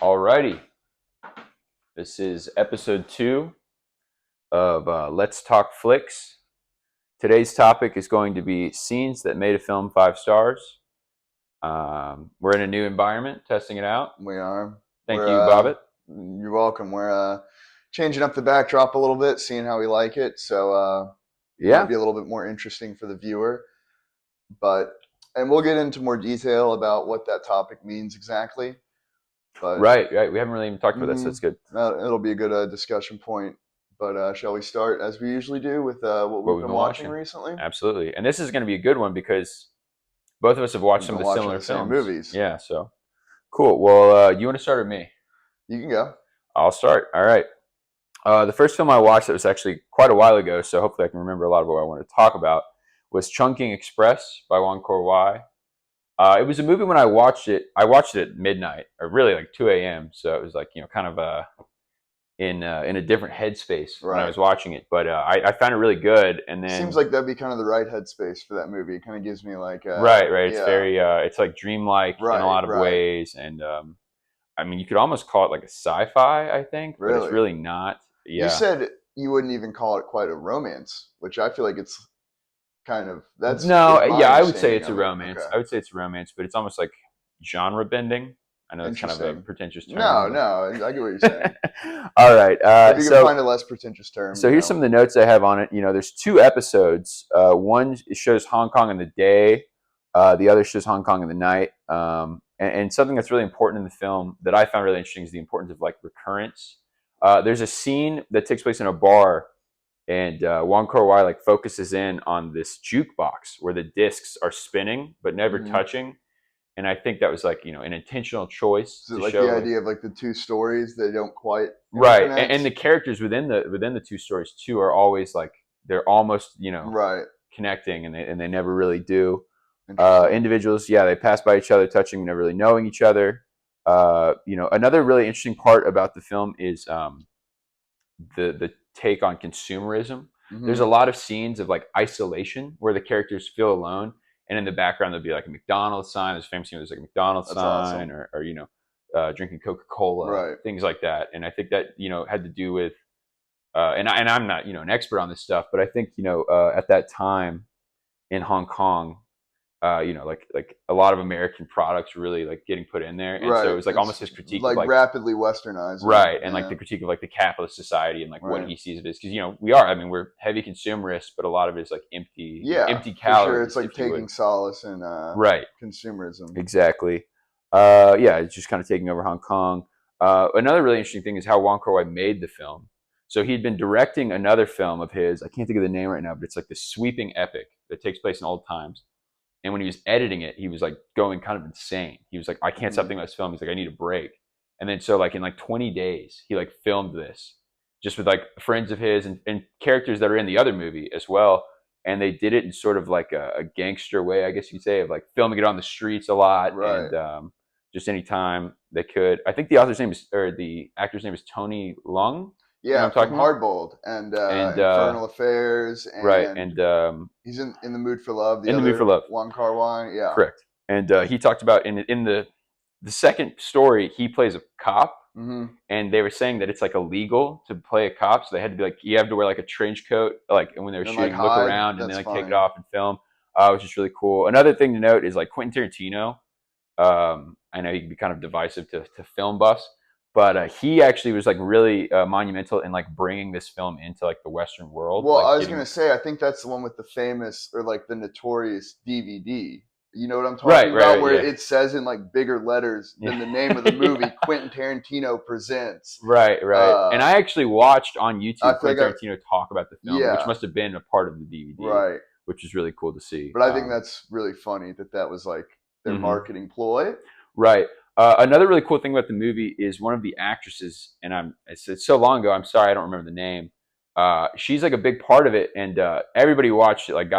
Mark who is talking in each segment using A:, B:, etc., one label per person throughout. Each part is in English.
A: Alrighty, this is episode 2 of Let's Talk Flicks. Today's topic is going to be scenes that made a film 5 stars. We're in a new environment, testing it out.
B: We are.
A: Thank you, Bobbit.
B: You're welcome. We're changing up the backdrop a little bit, seeing how we like it. So it might be a little bit more interesting for the viewer. And we'll get into more detail about what that topic means exactly. But
A: right. We haven't really even talked about that, so that's good.
B: It'll be a good discussion point. But shall we start, as we usually do, with what we've been watching recently?
A: Absolutely. And this is going to be a good one because both of us have watched some of the similar films.
B: Movies.
A: Yeah, so cool. Well, you want to start with me?
B: You can go.
A: I'll start. All right. The first film I watched that was actually quite a while ago, so hopefully I can remember a lot of what I want to talk about, was Chungking Express by Wong Kar-wai. It was a movie when I watched it at midnight, or really like 2 a.m., so it was like, kind of in a different headspace when I was watching it. But I found it really good, and then...
B: Seems like that'd be kind of the right headspace for that movie. It kind of gives me like...
A: Right. It's very... it's like dreamlike in a lot of ways, and... I mean, you could almost call it like a sci-fi, I think, but it's really not. Yeah.
B: You said you wouldn't even call it quite a romance, which I feel like it's kind of...
A: I would say it's a romance. Okay. I would say it's a romance, but it's almost like genre bending. I know it's kind of a pretentious term.
B: No, I get what you're saying.
A: All right.
B: If you can find a less pretentious term.
A: So here's some of the notes I have on it. There's 2 episodes. One shows Hong Kong in the day. The other shows Hong Kong in the night. And something that's really important in the film that I found really interesting is the importance of like recurrence. There's a scene that takes place in a bar, and Wong Kar-wai like focuses in on this jukebox where the discs are spinning but never touching. And I think that was like, an intentional choice.
B: So like the idea of like the 2 stories that don't quite
A: and the characters within the 2 stories too are always like they're almost connecting, and they never really do. Individuals, they pass by each other, touching, never really knowing each other. Another really interesting part about the film is the take on consumerism. There's a lot of scenes of like isolation where the characters feel alone, and in the background there'll be like a McDonald's sign. There's a famous scene where there's like a McDonald's sign, awesome. or drinking Coca-Cola, things like that. And I think that had to do with and I'm not an expert on this stuff, but I think at that time in Hong Kong, like a lot of American products really like getting put in there, and so it was like almost his critique
B: like
A: of like
B: rapidly westernized,
A: and like the critique of like the capitalist society and like what he sees it as, because we're heavy consumerists, but a lot of it is like empty calories.
B: Sure. It's like taking solace in consumerism.
A: Exactly. It's just kind of taking over Hong Kong. Another really interesting thing is how Wong Kar-wai made the film. So he'd been directing another film of his. I can't think of the name right now, but it's like this sweeping epic that takes place in old times. And when he was editing it, he was like going kind of insane. He was like, I can't stop thinking about this film. He's like, I need a break. And then so like in like 20 days, he like filmed this just with like friends of his and characters that are in the other movie as well. And they did it in sort of like a gangster way, I guess you'd say, of like filming it on the streets a lot. And just anytime they could. I think the actor's name is Tony Leung.
B: Yeah, from Hardboiled and Infernal Affairs. And,
A: and
B: he's in The Mood for Love.
A: The Mood for Love.
B: Wong Kar-wai, yeah.
A: Correct. And he talked about in the second story, he plays a cop. And they were saying that it's like illegal to play a cop, so they had to be like, you have to wear like a trench coat, like, and when they were shooting, look around, and then like take it off and film, which is really cool. Another thing to note is like Quentin Tarantino. I know he can be kind of divisive to film buffs, but he actually was like really monumental in like bringing this film into like the Western world.
B: Well,
A: like,
B: I was going to say, I think that's the one with the famous or like the notorious DVD. You know what I'm talking about? Where it says in like bigger letters than the name of the movie, Quentin Tarantino presents.
A: Right. And I actually watched on YouTube Quentin Tarantino talk about the film, which must have been a part of the DVD, which is really cool to see.
B: But I think that's really funny that was like their marketing ploy.
A: Right. Another really cool thing about the movie is one of the actresses, and it's so long ago, I'm sorry, I don't remember the name. She's like a big part of it, and everybody who watched it like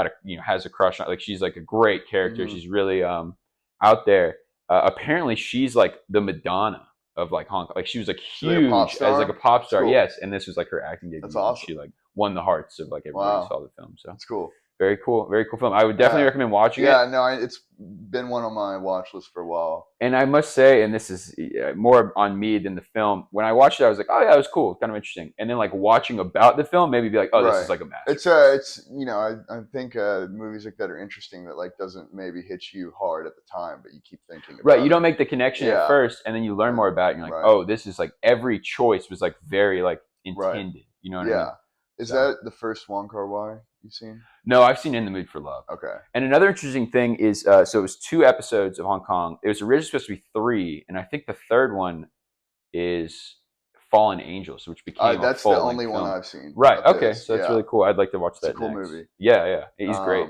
A: has a crush on it. Like, she's like a great character. She's really out there. Apparently she's like the Madonna of like Hong Kong. Like, she was like huge as like a pop star. Cool. Yes, and this was like her acting debut.
B: That's awesome.
A: She like won the hearts of like everybody who saw the film. So
B: that's cool.
A: Very cool film. I would definitely recommend watching it.
B: Yeah, no, it's been one on my watch list for a while.
A: And I must say, and this is more on me than the film, when I watched it, I was like, oh yeah, it was cool, kind of interesting. And then like watching about the film, maybe be like, oh, this is like a masterpiece.
B: It's I think movies like that are interesting that like doesn't maybe hit you hard at the time, but you keep thinking about
A: right. You don't make the connection at first, and then you learn more about it. And you're like, oh, this is like every choice was like very like intended. You know what I mean?
B: Is that the first Wong Kar-wai you've seen?
A: No, I've seen In the Mood for Love.
B: Okay.
A: And another interesting thing is, so it was 2 episodes of Hong Kong. It was originally supposed to be 3, and I think the third one is Fallen Angels, which became
B: that's the only one I've seen.
A: Right. Okay. So that's really cool. I'd like to watch that.
B: It's a cool movie.
A: Yeah. He's great.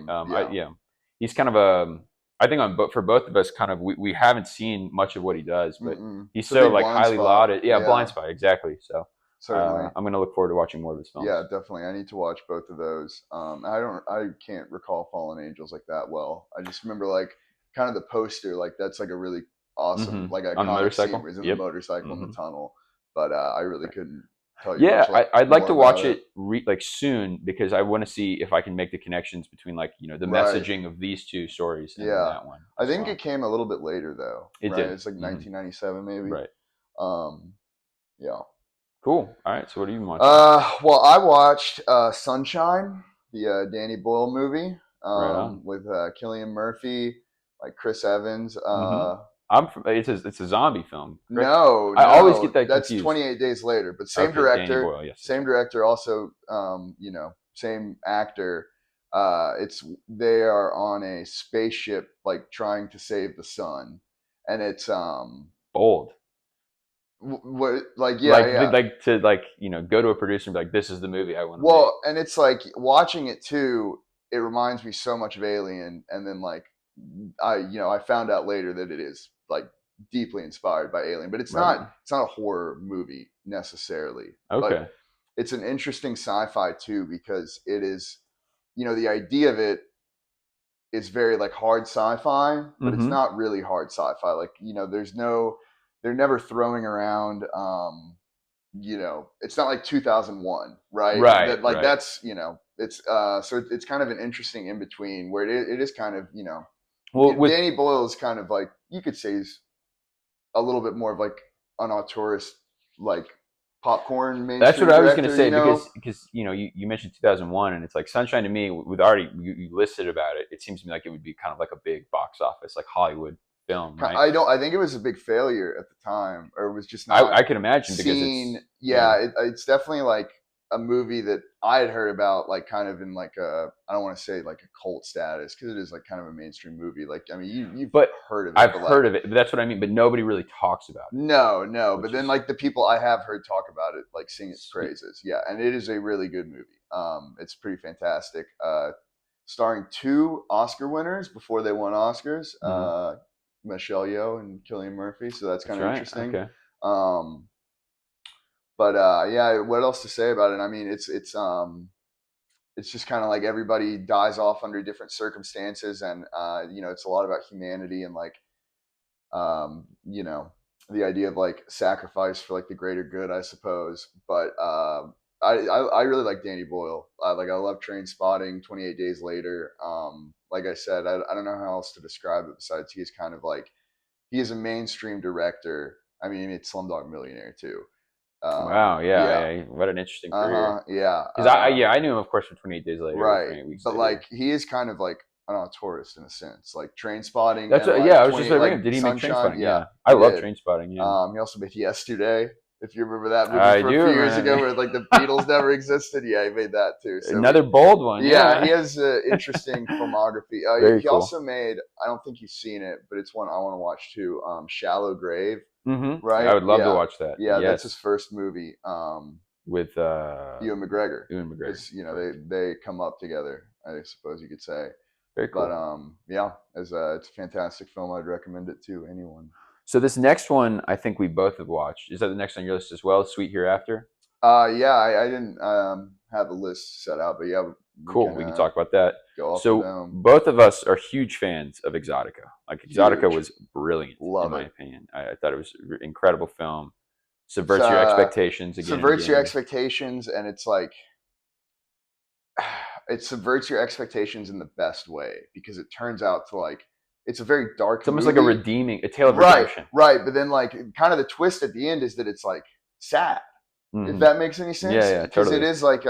A: He's kind of I think for both of us, kind of we haven't seen much of what he does, but he's so like highly lauded. Yeah, Blind Spot, exactly. So. Certainly. I'm going to look forward to watching more of his films.
B: Yeah, definitely. I need to watch both of those. I can't recall Fallen Angels like that well. I just remember like kind of the poster, like that's like a really awesome, like iconic
A: motorcycle.
B: Scene where he's in the motorcycle in the tunnel. But I really couldn't tell you.
A: Yeah, I'd like to watch it like soon because I want to see if I can make the connections between like the messaging of these 2 stories and that one.
B: I think it came a little bit later though.
A: It did.
B: It's like 1997 maybe.
A: Right.
B: Yeah.
A: Cool. All right. So what are you watching?
B: Well, I watched Sunshine, the Danny Boyle movie, with Cillian Murphy, like Chris Evans.
A: It's a zombie film.
B: Correct? No,
A: I always get that
B: that's
A: confused.
B: 28 Days Later, but same director. Boyle, yes. Same director, also same actor. They are on a spaceship, like trying to save the sun, and it's
A: bold.
B: What to
A: go to a producer and be like, this is the movie I want to
B: make. And it's like watching it too, it reminds me so much of Alien, and then like I found out later that it is like deeply inspired by Alien, but it's not a horror movie necessarily.
A: Okay.
B: But it's an interesting sci-fi too, because it is the idea of it is very like hard sci-fi, but it's not really hard sci-fi. Like they're never throwing around, it's not like 2001, right?
A: Right.
B: That's, it's, so it's kind of an interesting in between where it is kind of, Danny Boyle is kind of like, you could say he's a little bit more of like an auteurist, like popcorn mainstream.
A: That's what I was going to say, because you mentioned 2001, and it's like Sunshine to me, with already you listed about it. It seems to me like it would be kind of like a big box office, like Hollywood film, right?
B: I think it was a big failure at the time, or it was just not.
A: I can imagine
B: seen, because it's definitely like a movie that I had heard about, like kind of in like I don't want to say like a cult status, because it is like kind of a mainstream movie. Like I mean, you've heard of it.
A: I've heard of it, but that's what I mean. But nobody really talks about it.
B: No. But then like the people I have heard talk about it, like sing its praises. Yeah, and it is a really good movie. It's pretty fantastic. Starring 2 Oscar winners before they won Oscars. Michelle Yeoh and Cillian Murphy, so that's kind of interesting.
A: Okay.
B: What else to say about it? I mean, it's just kind of like everybody dies off under different circumstances, and it's a lot about humanity and like the idea of like sacrifice for like the greater good, I suppose. But I really like Danny Boyle. I love Train Spotting, 28 Days Later. Like I said, I don't know how else to describe it besides he is a mainstream director. I mean, it's Slumdog Millionaire too.
A: Wow, yeah. What an interesting career. Because I knew him, of course, for 28 Days Later.
B: Right, but like he is kind of like an auteurist in a sense, like Train Spotting.
A: That's I was just like, did he make Train Spotting? Yeah, I love Train Spotting. Yeah.
B: He also made Yesterday. If you remember that movie a few years ago, where like the Beatles never existed, he made that too. So
A: another bold one.
B: Yeah, he has interesting filmography. He also made, I don't think you've seen it, but it's one I want to watch too. Shallow Grave.
A: Right. I would love to watch that.
B: Yeah, that's his first movie.
A: With
B: Ewan McGregor.
A: Because
B: they come up together, I suppose you could say.
A: Very cool.
B: But it's a fantastic film. I'd recommend it to anyone.
A: So this next one, I think we both have watched. Is that the next on your list as well? Sweet Hereafter?
B: I didn't have a list set out, but yeah.
A: We can talk about that. So both of us are huge fans of Exotica. Like Exotica was brilliant, in my opinion. I thought it was an incredible film. Subverts your expectations again.
B: Subverts your expectations, and it's like it subverts your expectations in the best way because it turns out to like it's a very dark
A: It's almost
B: movie.
A: like a tale of redemption.
B: Right. But then like kind of the twist at the end is that it's like sad.
A: Mm-hmm.
B: If that makes any sense.
A: Yeah,
B: because
A: totally.
B: it is like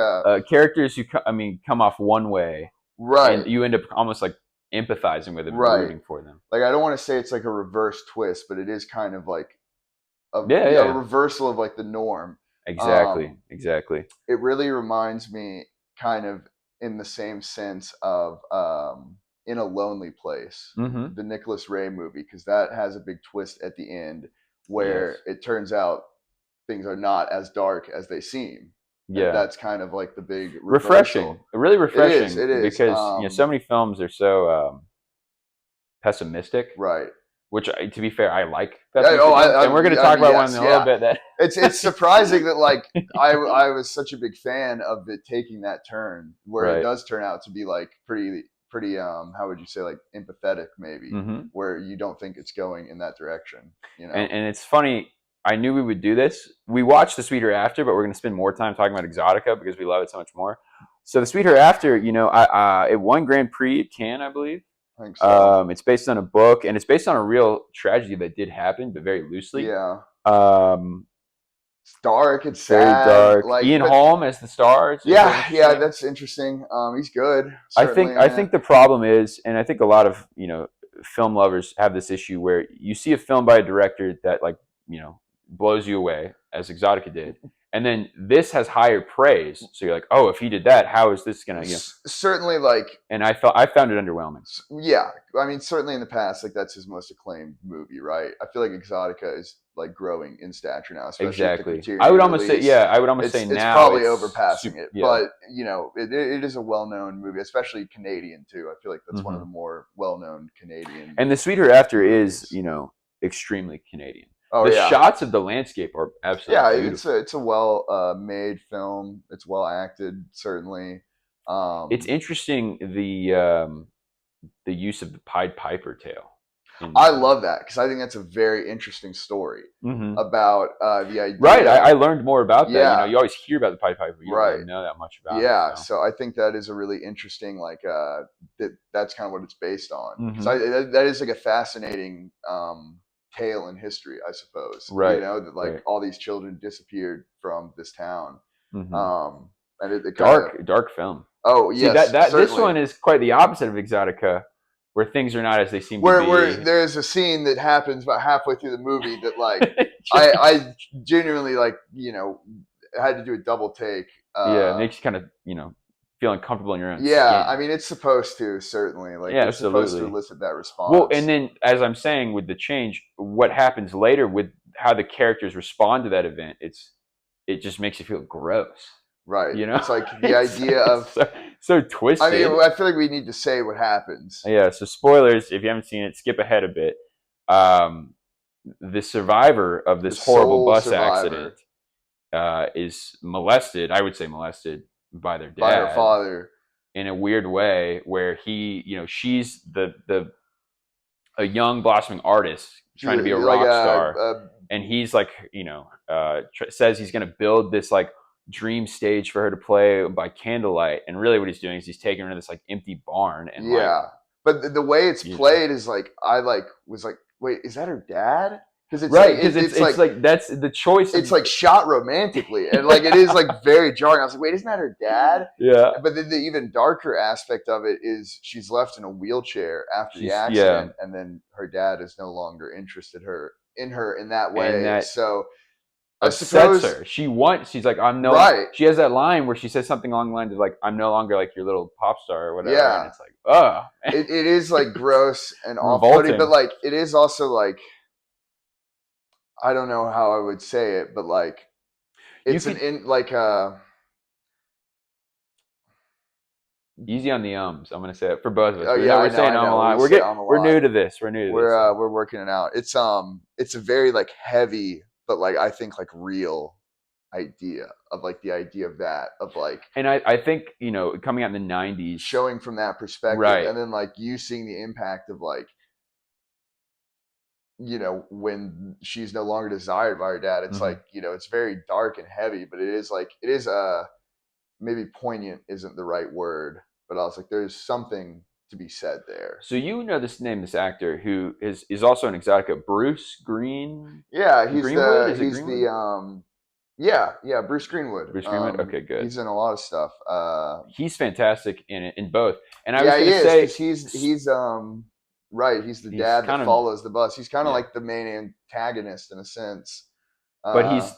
A: characters who come off one way,
B: right,
A: and you end up almost like empathizing with them and rooting for them.
B: Like I don't want to say it's like a reverse twist, but it is kind of like a reversal of like the norm.
A: Exactly.
B: It really reminds me kind of in the same sense of In a Lonely Place, the Nicholas Ray movie, because that has a big twist at the end where it turns out things are not as dark as they seem. Yeah, and that's kind of like the big
A: refreshing, really refreshing.
B: It is
A: because so many films are so pessimistic,
B: right?
A: Which, to be fair, I like.
B: And
A: we're going to talk about one in a little bit. That
B: it's surprising that like I was such a big fan of it taking that turn where it does turn out to be like pretty how would you say, like empathetic maybe, where you don't think it's going in that direction, you know.
A: And it's funny. I knew we would do this. We watched The Sweet Hereafter, but we're going to spend more time talking about Exotica because we love it so much more. So The Sweet Hereafter, it won Grand Prix at Cannes, I believe.
B: I think so.
A: It's based on a book, and it's based on a real tragedy that did happen, but very loosely.
B: Yeah.
A: It's
B: dark. It's
A: very
B: sad.
A: dark. Like, Ian Holm as the star.
B: Yeah, that's interesting. He's good.
A: I think the problem is, and I think a lot of film lovers have this issue where you see a film by a director that blows you away, as Exotica did, and then this has higher praise. So you're like, oh, if he did that, how is this gonna?
B: Certainly, like,
A: and I found it underwhelming.
B: Yeah, I mean, certainly in the past, like that's his most acclaimed movie, right? I feel like Exotica is like growing in stature now, especially
A: exactly. I would almost say now
B: it's probably overpassing it, but it is a well-known movie, especially Canadian too. I feel like that's one of the more well-known Canadian.
A: And The Sweet Hereafter is extremely Canadian. The shots of the landscape are absolutely beautiful.
B: It's a well made film. It's well acted, certainly.
A: It's interesting the use of the Pied Piper tale.
B: I love that because I think that's a very interesting story about the idea.
A: Right, I learned more about that. You always hear about the Pied Piper, you don't really know that much about it.
B: Yeah, so I think that is a really interesting, like, that's kind of what it's based on. That is like a fascinating tale in history, I suppose. Right. That like all these children disappeared from this town. And it
A: dark film.
B: Oh yes.
A: See, this one is quite the opposite of Exotica, where things are not as they seem to be.
B: Where there's a scene that happens about halfway through the movie that like I genuinely like had to do a double take.
A: It makes you kind of feel uncomfortable in your own skin.
B: I mean, it's supposed to, certainly. Like, it's supposed to elicit that response.
A: Well, and then, as I'm saying, with the change, what happens later with how the characters respond to that event, it just makes you feel gross.
B: Right. It's like the idea of...
A: So twisted.
B: I mean, I feel like we need to say what happens.
A: Yeah, so spoilers, if you haven't seen it, skip ahead a bit. The survivor of this horrible bus accident is molested, I would say molested, by their dad,
B: by her father,
A: in a weird way, where she's a young blossoming artist trying to be a rock star, and he's like says he's going to build this like dream stage for her to play by candlelight, and really what he's doing is he's taking her to this like empty barn, and
B: but the way it's played is like I was like, wait, is that her dad?
A: Because it's like that's the choice.
B: It's like shot romantically, and like it is like very jarring. I was like, wait, isn't that her dad?
A: Yeah.
B: But then the even darker aspect of it is she's left in a wheelchair after the accident, and then her dad is no longer interested in her in that way. And that so I suppose
A: her. She's like, I'm no.
B: Right.
A: She has that line where she says something along the lines of like, I'm no longer like your little pop star or whatever.
B: Yeah.
A: And it's like, oh.
B: It is like gross and off-putting, but like it is also like, I don't know how I would say it, but like it's
A: easy on the ums. I'm gonna say it for both of us.
B: We're
A: saying a lot. We're new to this.
B: We're working it out. It's a very like heavy, but like I think like real idea of like the idea of that of like.
A: And I think coming out in the 90s,
B: showing from that perspective,
A: right.
B: And then like you seeing the impact of like. When she's no longer desired by her dad, it's like, it's very dark and heavy, but it is maybe poignant isn't the right word. but I was like, there's something to be said there.
A: So you know this actor who is also an Exotica, Bruce Green.
B: Yeah,
A: Greenwood. Is it
B: he's
A: Greenwood?
B: yeah, Bruce Greenwood.
A: Bruce Greenwood. Okay, good.
B: He's in a lot of stuff.
A: He's fantastic in both. And I was
B: Yeah,
A: going
B: he
A: to
B: is,
A: say,
B: because he's right. He's the dad that follows the bus. He's kind of like the main antagonist in a sense.
A: But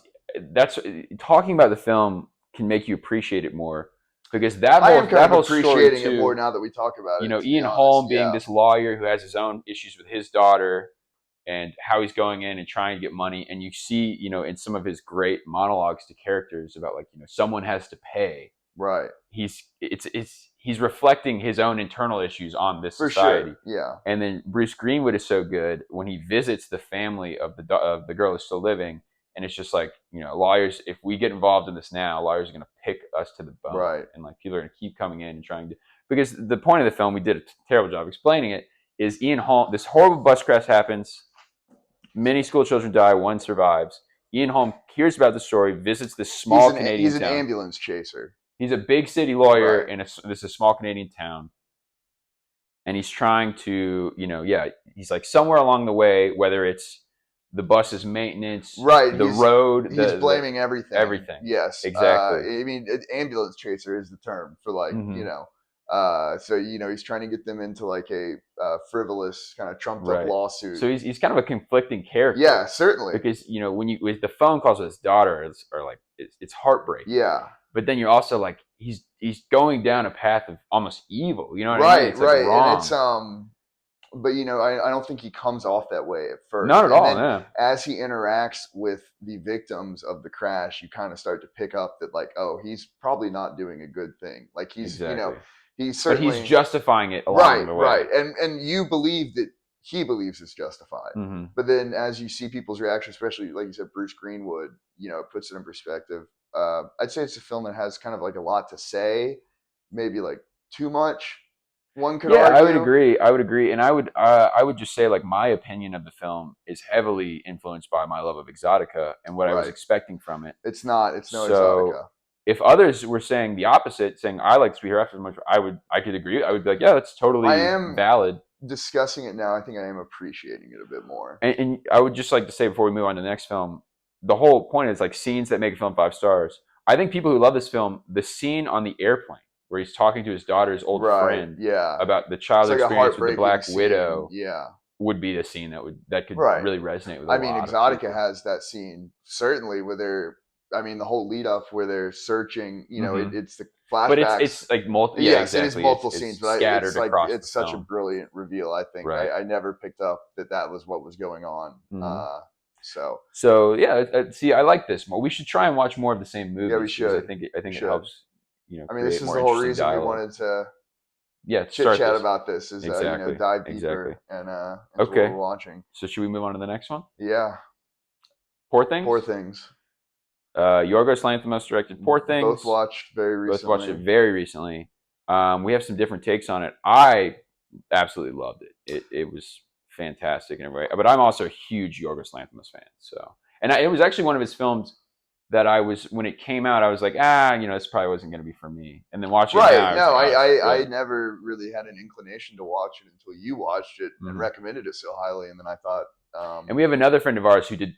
A: that's talking about the film can make you appreciate it more, because that whole
B: appreciating
A: story too,
B: it more now that we talk about it.
A: You know, Ian Holm being this lawyer who has his own issues with his daughter, and how he's going in and trying to get money, and you see, you know, in some of his great monologues to characters about, like, you know, someone has to pay.
B: Right.
A: He's reflecting his own internal issues on this society.
B: Sure. Yeah.
A: And then Bruce Greenwood is so good when he visits the family of the girl who's still living, and it's just like, you know, lawyers, if we get involved in this now, lawyers are going to pick us to the bone.
B: Right.
A: And like, people are going to keep coming in and trying to, because the point of the film, we did a terrible job explaining it, is Ian Holm, this horrible bus crash happens, many school children die, one survives. Ian Holm hears about the story, visits this small Canadian town.
B: He's an ambulance chaser.
A: He's a big city lawyer in this is a small Canadian town. And he's trying to, you know, he's like somewhere along the way, whether it's the bus's maintenance, the road.
B: He's blaming everything.
A: Everything.
B: Yes.
A: Exactly.
B: I mean, ambulance chaser is the term for, like, you know. So, you know, he's trying to get them into like a frivolous kind of trumped up lawsuit.
A: So he's kind of a conflicting character.
B: Yeah, certainly.
A: Because, you know, with the phone calls with his daughter are like, it's heartbreaking.
B: Yeah.
A: But then you're also like, he's going down a path of almost evil. You know what
B: I
A: mean? It's
B: right.
A: Wrong.
B: And it's but, you know, I don't think he comes off that way at first.
A: Not at all. Yeah.
B: As he interacts with the victims of the crash, you kind of start to pick up that, like, oh, he's probably not doing a good thing. Like, he's you know, he's certainly,
A: but he's justifying it along the way.
B: Right. And you believe that he believes it's justified. But then as you see people's reaction, especially like you said, Bruce Greenwood, you know, it puts it in perspective. I'd say it's a film that has kind of like a lot to say, maybe like too much. One could argue.
A: I would agree, and I would just say, like, my opinion of the film is heavily influenced by my love of Exotica and what I was expecting from it.
B: It's no Exotica.
A: If others were saying the opposite, saying I like Sweet Hereafter as much, I could agree. I would be like, yeah, that's totally valid.
B: Discussing it now, I think I am appreciating it a bit more.
A: And I would just like to say, before we move on to the next film, the whole point is, like, scenes that make a film 5 stars. I think people who love this film, the scene on the airplane where he's talking to his daughter's old friend about the childhood experience with the Black Widow, would be the scene that could really resonate with a lot of people.
B: Exotica has that scene, certainly, where they're, I mean, the whole lead up where they're searching, you know, it's the flashbacks.
A: But it's like multiple.
B: Yes, it is multiple scenes, but
A: scattered across.
B: It's such a brilliant reveal. I think I never picked up that was what was going on. So
A: see, I like this more. We should try and watch more of the same movies.
B: Yeah, we should.
A: I think it helps. You know,
B: I mean, this is the whole reason we wanted to chit chat about this. Is you know, dive deeper and what we're watching.
A: So should we move on to the next one?
B: Yeah.
A: Poor Things.
B: Poor Things.
A: Yorgos Lanthimos directed Poor Things.
B: Both watched very recently.
A: Both watched it very recently. We have some different takes on it. I absolutely loved it. It was fantastic in a way. But I'm also a huge Yorgos Lanthimos fan. So, and it was actually one of his films that when it came out, I was like, you know, this probably wasn't going to be for me. And then watching it now,
B: I never really had an inclination to watch it until you watched it and recommended it so highly, and then I thought.
A: And we have another friend of ours who did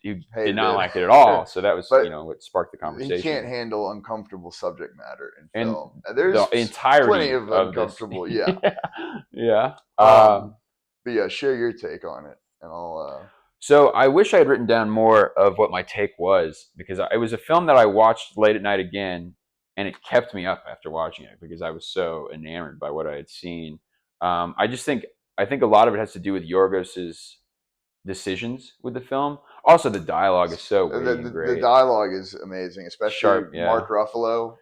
A: not like it at all. So that was, you know, what sparked the conversation.
B: He can't handle uncomfortable subject matter in film. There's
A: the entirety
B: plenty of uncomfortable.
A: Yeah.
B: But yeah, share your take on it, and I'll.
A: So I wish I had written down more of what my take was, because it was a film that I watched late at night again, and it kept me up after watching it because I was so enamored by what I had seen. I think a lot of it has to do with Yorgos's decisions with the film. Also, the dialogue is so great.
B: The dialogue is amazing, especially Mark Ruffalo.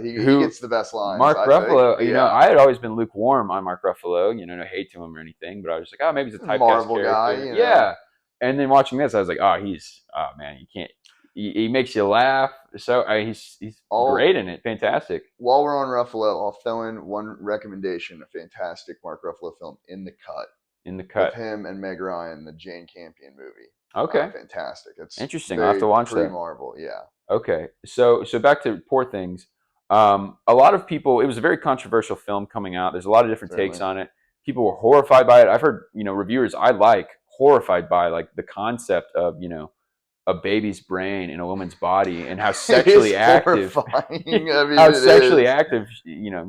B: He gets the best lines.
A: Mark Ruffalo, you know, I had always been lukewarm on Mark Ruffalo. You know, no hate to him or anything, but I was like, oh, maybe he's a typecast
B: Marvel
A: character.
B: Guy. You know?
A: Yeah. And then watching this, I was like, man, you can't. He makes you laugh. So he's great in it. Fantastic.
B: While we're on Ruffalo, I'll throw in one recommendation: a fantastic Mark Ruffalo film, In the Cut. With him and Meg Ryan, the Jane Campion movie.
A: Okay.
B: Fantastic. It's
A: interesting. I'll have to watch that.
B: Marvel, yeah.
A: Okay. So back to Poor Things. A lot of people, it was a very controversial film coming out. There's a lot of different
B: Certainly.
A: takes on it. People were horrified by it. I've heard, reviewers I like horrified by like the concept of, a baby's brain in a woman's body and how sexually active, how sexually active,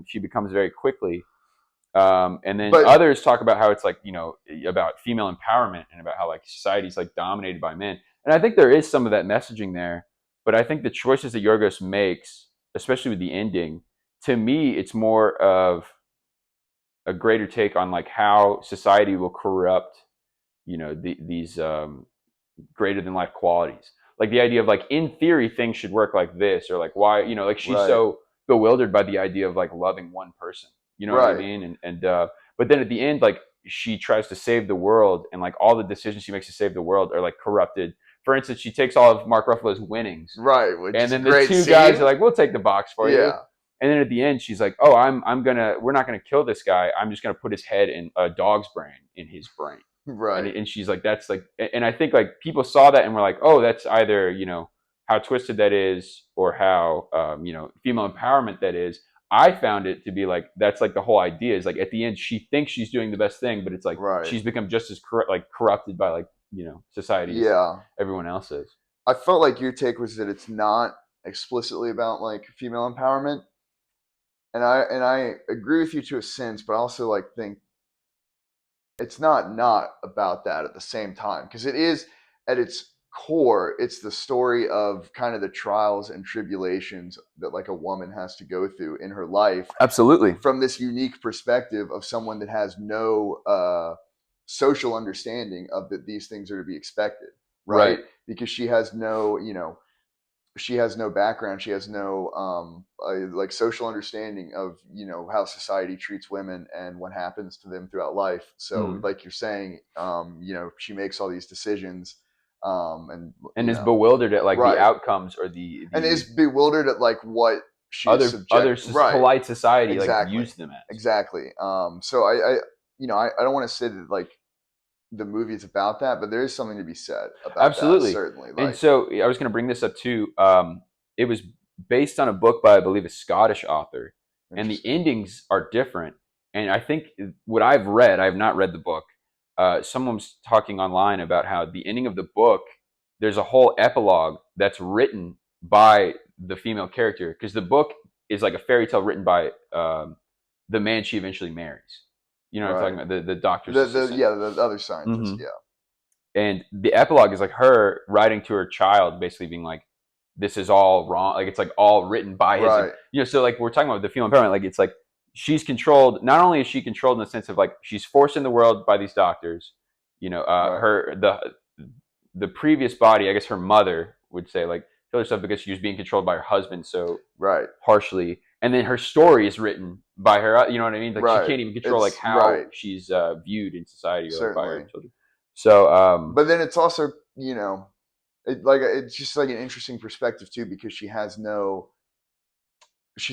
A: she becomes very quickly. And then others talk about how it's like, about female empowerment and about how like society's like dominated by men. And I think there is some of that messaging there, but I think the choices that Yorgos makes, especially with the ending, to me, it's more of a greater take on like how society will corrupt, these greater than life qualities. Like the idea of like, in theory, things should work like this, or like why, like she's so bewildered by the idea of like loving one person. You know what I mean? And but then at the end, like she tries to save the world, and like all the decisions she makes to save the world are like corrupted. For instance, she takes all of Mark Ruffalo's winnings,
B: which
A: and then the two guys are like, "We'll take the box for you." And then at the end, she's like, "Oh, we're not gonna kill this guy. I'm just gonna put his head in a dog's brain in his brain." And she's like, that's like, and I think like people saw that and were like, oh, that's either, how twisted that is, or how, female empowerment that is. I found it to be like, that's like the whole idea is like at the end, she thinks she's doing the best thing, but it's like, she's become just as corrupted by like, society as everyone else is.
B: I felt like your take was that it's not explicitly about like female empowerment. And I agree with you to a sense, but I also like think it's not about that at the same time, because it is at its core, it's the story of kind of the trials and tribulations that like a woman has to go through in her life.
A: Absolutely.
B: From this unique perspective of someone that has no social understanding of that these things are to be expected, right? Because she has no, she has no background. She has no like social understanding of how society treats women and what happens to them throughout life. So like you're saying, she makes all these decisions, and
A: is bewildered at like the outcomes or the
B: and is bewildered at like what she
A: other polite society like use them as.
B: Exactly. So I don't want to say that like the movie is about that, but there is something to be said about that, certainly.
A: Like, and so I was going to bring this up too. It was based on a book by, I believe, a Scottish author, and the endings are different. And I think what I've read, I have not read the book. Someone was talking online about how the ending of the book, there's a whole epilogue that's written by the female character, because the book is like a fairy tale written by the man she eventually marries. You know what I'm talking about? The doctor's assistant.
B: The other scientist,
A: And the epilogue is like her writing to her child, basically being like, this is all wrong. Like, it's like all written by his, so like we're talking about the female empowerment, like it's like she's controlled. Not only is she controlled in the sense of like, she's forced in the world by these doctors, the previous body, I guess her mother would say like, kill herself because she was being controlled by her husband so harshly. And then her story is written by her, you know what I mean? Like she can't even control like how she's viewed in society or like, by her children. So,
B: but then it's also, it's just like an interesting perspective too, because she's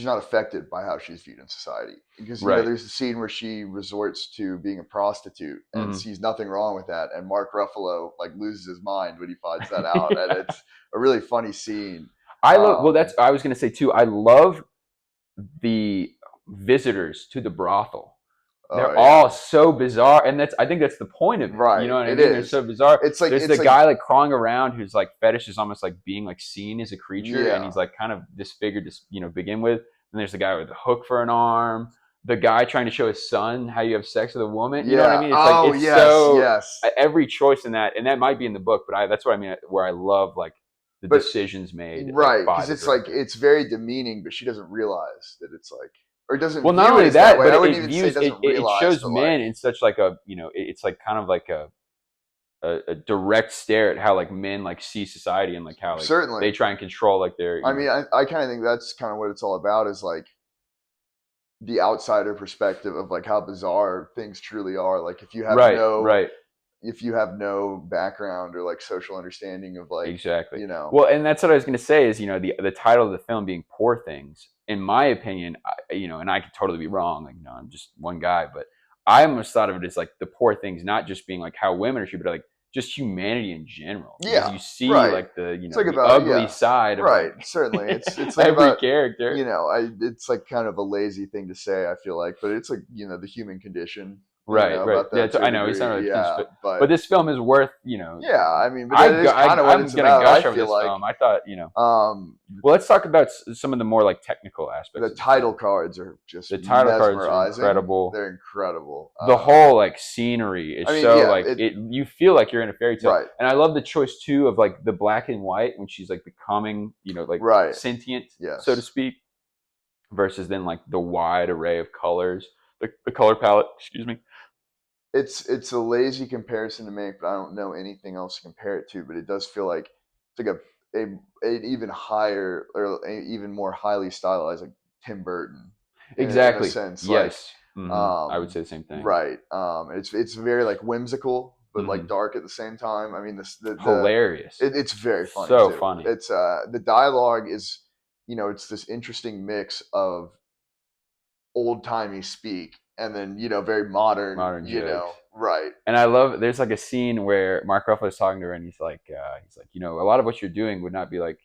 B: not affected by how she's viewed in society. Because there's a scene where she resorts to being a prostitute and sees nothing wrong with that, and Mark Ruffalo like loses his mind when he finds that out, and it's a really funny scene.
A: I was going to say too. I love the visitors to the brothel. They're all so bizarre, and I think that's the point of it. You know what I mean? They're so bizarre. It's like there's the guy like crawling around whose like fetish is almost like being like seen as a creature, and he's like kind of disfigured to begin with. And there's the guy with the hook for an arm. The guy trying to show his son how you have sex with a woman. You know what I mean? It's every choice in that, and that might be in the book, but that's what I mean. Where I love like the decisions made,
B: because it's like it's very demeaning, but she doesn't realize that it's like. Or doesn't
A: well, not only that, but it shows men in such like a it's like kind of like a direct stare at how like men like see society and like how like they try and control like their.
B: I mean, I kind of think that's kind of what it's all about, is like the outsider perspective of like how bizarre things truly are. Like if you have if you have no background or like social understanding of like
A: well, and that's what I was going to say is the title of the film being Poor Things. In my opinion, and I could totally be wrong. Like, I'm just one guy, but I almost thought of it as like the poor things, not just being like how women are treated, but like just humanity in general.
B: Yeah,
A: because you see
B: right.
A: like the
B: It's like
A: the
B: about,
A: ugly side of
B: right.
A: like
B: Certainly, it's like
A: every
B: about,
A: character.
B: it's like kind of a lazy thing to say, I feel like, but it's like, the human condition.
A: Right.
B: About
A: Yeah,
B: that to a
A: I know he's not
B: degree.
A: really
B: Yeah,
A: but this film is worth
B: yeah. I mean, but that is kind of what
A: I'm
B: it's
A: gonna
B: about. I
A: gush over
B: feel
A: this
B: like.
A: film. I thought well, let's talk about some of the more like technical aspects.
B: The title cards are just
A: the title cards are
B: mesmerizing.
A: incredible.
B: They're incredible.
A: The whole like scenery is you feel like you're in a fairy tale.
B: Right.
A: And I love the choice too of like the black and white when she's like becoming, like sentient, so to speak, versus then like the wide array of colors, the color palette, excuse me.
B: It's a lazy comparison to make, but I don't know anything else to compare it to. But it does feel like it's like an even higher or even more highly stylized, like Tim Burton.
A: Exactly.
B: In a sense,
A: yes. I would say the same thing.
B: Right. It's very like whimsical, but like dark at the same time. I mean, the
A: hilarious.
B: It's very funny.
A: So
B: too.
A: funny.
B: It's the dialogue is, it's this interesting mix of old timey speak and then very modern
A: jokes.
B: Right.
A: And I love there's like a scene where Mark Ruffalo is talking to her and he's like a lot of what you're doing would not be like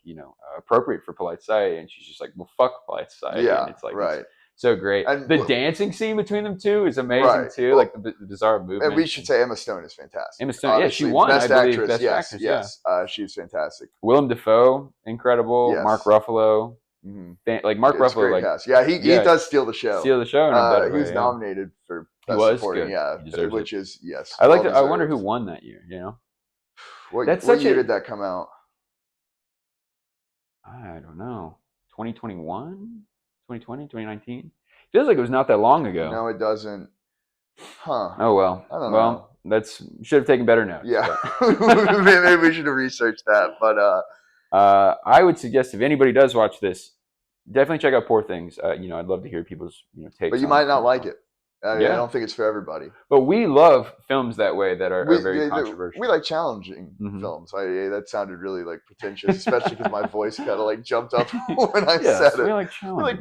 A: appropriate for polite society, and she's just like, well, fuck polite society.
B: Yeah,
A: and it's like
B: right.
A: It's so great. And the dancing scene between them two is amazing too. Well, like the bizarre movement.
B: And we should say Emma Stone is fantastic.
A: Emma Stone, yeah, she won
B: Best Actress.
A: Best Actress.
B: Yes, she's fantastic.
A: Willem Dafoe, incredible. Yes. Mark Ruffalo. Like Mark Ruffalo, like
B: cast. Yeah, he does steal the show.
A: In a better way.
B: He was nominated for Best Supporting. Yeah, which is
A: I like. I wonder who won that year.
B: What year did that come out?
A: I don't know. 2021, 2020, 2019. Feels like it was not that long ago.
B: No, it doesn't. Huh.
A: Oh well.
B: I don't know.
A: That's should have taken better notes.
B: Yeah, maybe we should have researched that. But
A: I would suggest if anybody does watch this, definitely check out Poor Things. I'd love to hear people's takes.
B: But you might not like it. I don't think it's for everybody.
A: But we love films that way that are very controversial.
B: We like challenging films. That sounded really like pretentious, especially because my voice kind of like jumped up when I said it. We like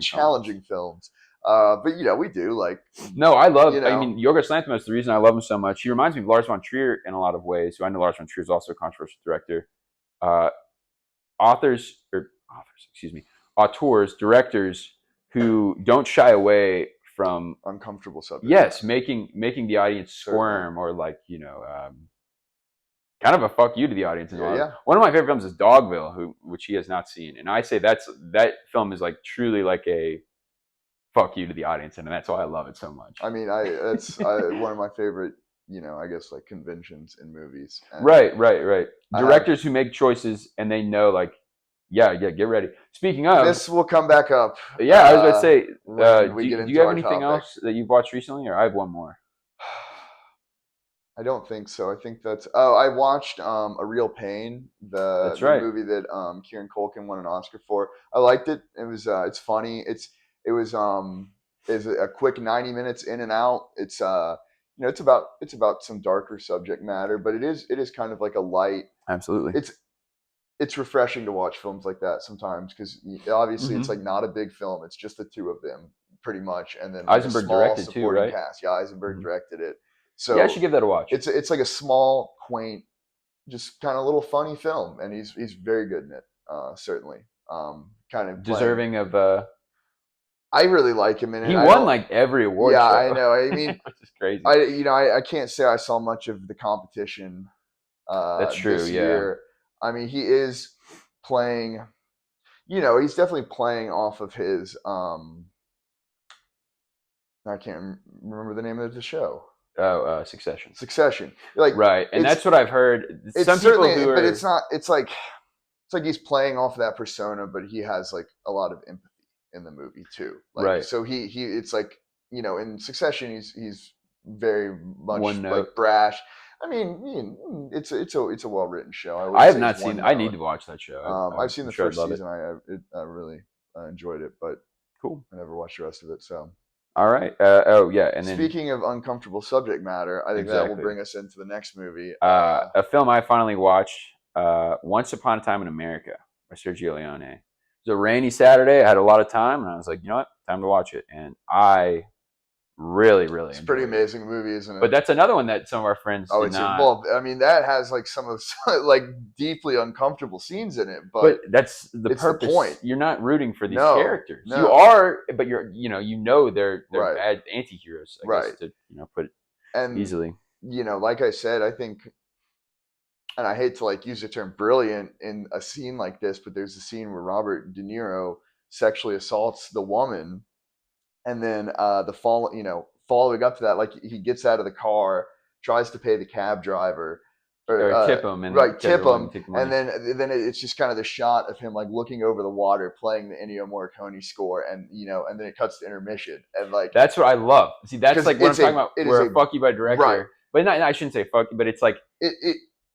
B: challenging films. But we do like.
A: No, I love. I mean, Yorgos Lanthimos. The reason I love him so much, he reminds me of Lars von Trier in a lot of ways. So I know Lars von Trier is also a controversial director. Auteurs, directors who don't shy away from
B: uncomfortable subjects.
A: Yes, making the audience squirm or like kind of a fuck you to the audience. One of my favorite films is Dogville, which he has not seen, and I say that film is like truly like a fuck you to the audience, and that's why I love it so much.
B: I mean, that's one of my favorite, I guess like conventions in movies. And
A: right. Directors who make choices and they know like, yeah, get ready. Speaking of,
B: this will come back up.
A: Yeah, I was about to say, do you have anything else that you've watched recently, or I have one more?
B: I don't think so. I think that's. Oh, I watched A Real Pain, the movie that Kieran Culkin won an Oscar for. I liked it. It was. It's funny. It was a quick 90 minutes in and out. It's it's about some darker subject matter, but it is kind of like a light.
A: Absolutely.
B: It's refreshing to watch films like that sometimes because obviously it's like not a big film. It's just the two of them pretty much, and then like
A: Eisenberg directed too, right?
B: Cast. Yeah, Eisenberg directed it. So
A: yeah, I should give that a watch.
B: It's like a small, quaint, just kind of little funny film, and he's very good in it. Certainly, kind of
A: deserving of.
B: I really like him in it.
A: He won like every award.
B: Yeah,
A: show.
B: I know. I mean,
A: it's crazy.
B: I can't say I saw much of the competition.
A: That's true.
B: This year. I mean, he is playing. He's definitely playing off of his. I can't remember the name of the show.
A: Oh, Succession.
B: Like
A: right, and that's what I've heard.
B: Some people but it's not. It's like he's playing off of that persona, but he has like a lot of empathy in the movie too. Like,
A: right.
B: So he it's like in Succession he's very much like brash. I mean, it's a well written show.
A: I have not seen. I need to watch that show.
B: I've seen the first season. I really enjoyed it, but
A: cool.
B: I never watched the rest of it. So.
A: All right. And then
B: speaking of uncomfortable subject matter, I think that will bring us into the next movie.
A: A film I finally watched, Once Upon a Time in America by Sergio Leone. It was a rainy Saturday. I had a lot of time, and I was like, you know what, time to watch it. And I really, really.
B: It's a pretty amazing movie, isn't it?
A: But that's another one that some of our friends did not.
B: Well, I mean, that has like some of like deeply uncomfortable scenes in it,
A: but that's the purpose.
B: The point.
A: You're not rooting for these characters.
B: No.
A: You are, but you're, they're
B: right.
A: bad anti-heroes, I guess, to put it easily.
B: Like I said, I think, and I hate to like use the term brilliant in a scene like this, but there's a scene where Robert De Niro sexually assaults the woman, and then following up to that, like he gets out of the car, tries to pay the cab driver,
A: or tip him, and
B: tip him, and then it's just kind of the shot of him like looking over the water, playing the Ennio Morricone score, and then it cuts to intermission, and like
A: that's what I love. See, that's like what I'm talking about. Where fuck you by director, right. But I shouldn't say fuck you, but it's like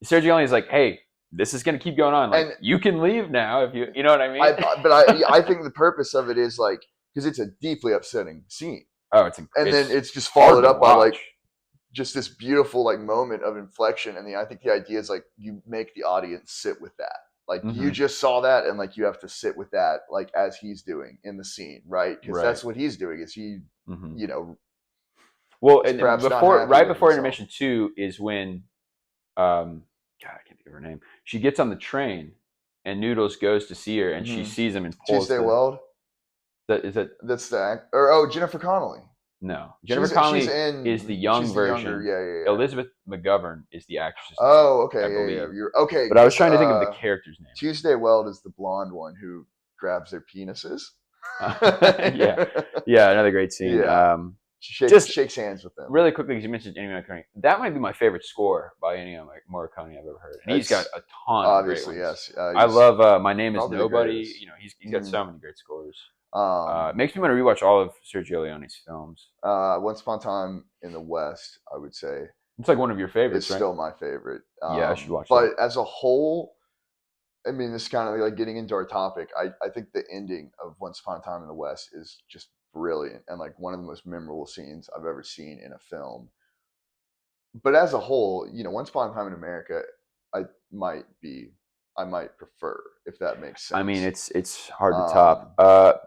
A: Sergio Leone is like, hey, this is going to keep going on. Like, you can leave now if you know what I mean.
B: I think the purpose of it is like, because it's a deeply upsetting scene.
A: Oh,
B: then it's just followed up by like just this beautiful like moment of inflection. And I think the idea is like you make the audience sit with that. Like you just saw that, and like you have to sit with that, like as he's doing in the scene, right? Because that's what he's doing. Is he,
A: Well, and right before intermission 2 is when, God, I can't think of her name. She gets on the train, and Noodles goes to see her, and she sees him and pulls.
B: Tuesday Weld.
A: That's
B: the act, or Jennifer Connelly.
A: No, Jennifer Connelly is the young version.
B: Yeah.
A: Elizabeth McGovern is the actress.
B: Oh, okay, you're okay.
A: But I was trying to think of the character's name.
B: Tuesday Weld is the blonde one who grabs their penises.
A: Yeah, another great scene.
B: Yeah. She shakes hands with them.
A: Really quickly, because you mentioned Ennio Morricone. That might be my favorite score by Ennio Morricone I've ever heard. And he's got a ton of great ones.
B: Yes.
A: I love My Name Is Nobody. He's got so many great scores. It makes me want to rewatch all of Sergio Leone's films.
B: Once Upon a Time in the West, I would say.
A: It's like one of your favorites,
B: It's still my favorite.
A: Yeah, I should watch
B: that. But as a whole, I mean, this is kind of like getting into our topic. I think the ending of Once Upon a Time in the West is just brilliant, and like one of the most memorable scenes I've ever seen in a film. But as a whole, Once Upon a Time in America, I might prefer, if that makes sense.
A: I mean, it's hard to top.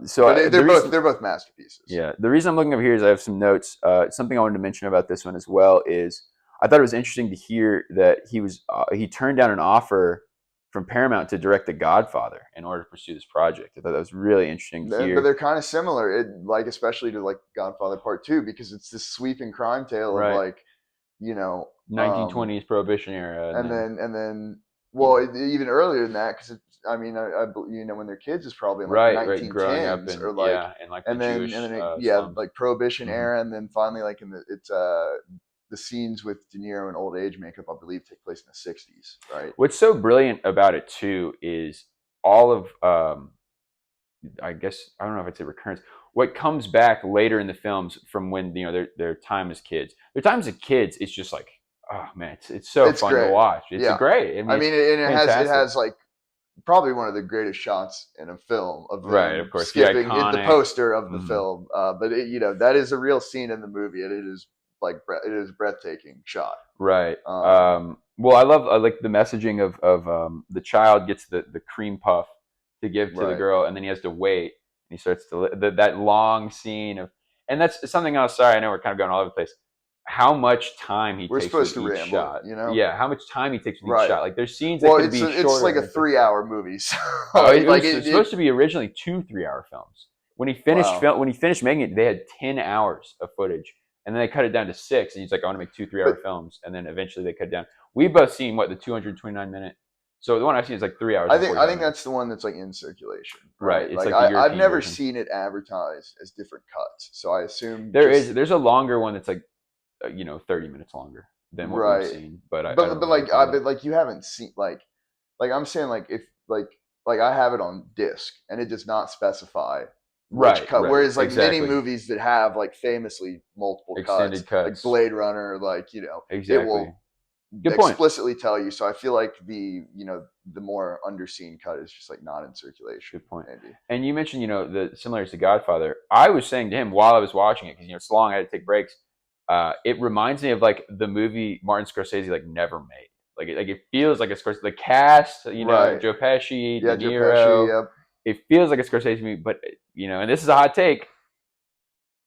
B: So they're both masterpieces.
A: Yeah. The reason I'm looking over here is I have some notes. Something I wanted to mention about this one as well is I thought it was interesting to hear that he turned down an offer from Paramount to direct The Godfather in order to pursue this project. I thought that was really interesting to hear.
B: But they're kind of similar, especially to like Godfather Part 2, because it's this sweeping crime tale of like,
A: 1920s Prohibition era,
B: and then well, even earlier than that, because I when they're kids is probably in like 1910s,
A: growing up in,
B: or like,
A: and like
B: and then
A: slums.
B: like Prohibition era, and then finally like the scenes with De Niro and old age makeup, I believe, take place in the 60s, right?
A: What's so brilliant about it too is all of I guess I don't know if it's a recurrence. What comes back later in the films from when their time as kids. Their time as kids, it's just like, oh man, it's so fun to watch. It's great.
B: It has like probably one of the greatest shots in a film of them,
A: right, of course,
B: skipping the poster of the film. But that is a real scene in the movie, and it is a breathtaking shot.
A: Right. Well, I like the messaging of the child gets the cream puff to give to the girl, and then he has to wait. And he starts to that long scene of, and that's something else. Sorry, I know we're kind of going all over the place. How much time he takes with each shot? Yeah, how much time he takes with each shot? Like there's scenes that could be shorter.
B: It's like a 3-hour movie. So
A: it's supposed to be originally 2 3-hour films. When he finished making it, they had 10 hours of footage, and then they cut it down to 6. And he's like, I want to make 2 3-hour films, and then eventually they cut it down. We've both seen the 229-minute. So the one I've seen is like 3 hours.
B: I think that's the one that's like in circulation.
A: Right. It's
B: like I've never seen it advertised as different cuts, so I assume
A: there's a longer one that's like 30 minutes longer than what we've seen. But
B: you haven't seen like I'm saying like if like I have it on disc and it does not specify which cut. Whereas like many movies that have like famously multiple
A: extended cuts,
B: like Blade Runner, like
A: exactly.
B: It will explicitly tell you. So I feel like the more underseen cut is just like not in circulation.
A: Good point.
B: Maybe.
A: And you mentioned the similarities to Godfather. I was saying to him while I was watching it, because it's long, I had to take breaks. It reminds me of like the movie Martin Scorsese like never made. Like it feels like a Scorsese. The cast, Joe Pesci, De Niro.
B: Yep.
A: It feels like a Scorsese movie, but and this is a hot take.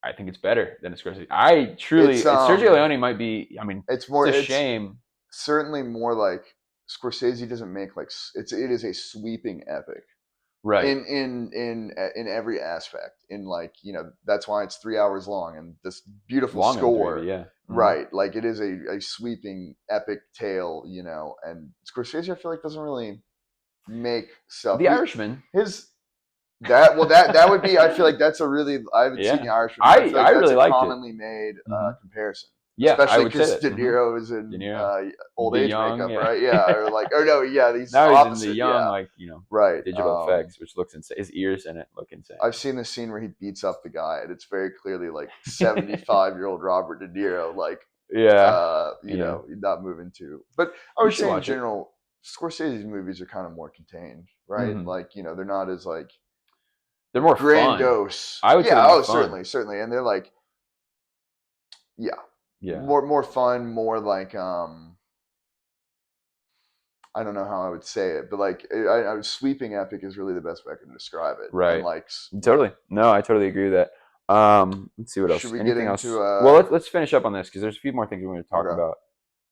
A: I think it's better than a Scorsese. I truly, Sergio Leone might be. I mean, it's a shame.
B: Certainly more like Scorsese doesn't make like it is a sweeping epic,
A: right?
B: In every aspect. In like that's why it's 3 hours long and this beautiful score.
A: Yeah,
B: right. Like it is a sweeping epic tale, and Scorsese I feel like doesn't really make stuff.
A: The Irishman.
B: That would be. I feel like that's a really. I haven't seen The Irishman. I feel like that's really a commonly made comparison.
A: Yeah,
B: especially because De Niro is in old age makeup, right? Yeah, or no, yeah, these opposite.
A: He's in the young,
B: right
A: digital effects, which looks insane. His ears in it look insane.
B: I've seen the scene where he beats up the guy, and it's very clearly like 75-year-old Robert De Niro, like not moving to. But I would say in general, Scorsese's movies are kind of more contained, right? Like they're not as like.
A: They're more
B: grandiose.
A: Fun. I would say
B: certainly, and they're like, more fun, more like I don't know how I would say it, but like sweeping epic is really the best way I can describe it.
A: Right.
B: And like
A: totally. No, I totally agree with that. Let's see what else.
B: Should we get into?
A: Well, let's finish up on this because there's a few more things we want to talk about.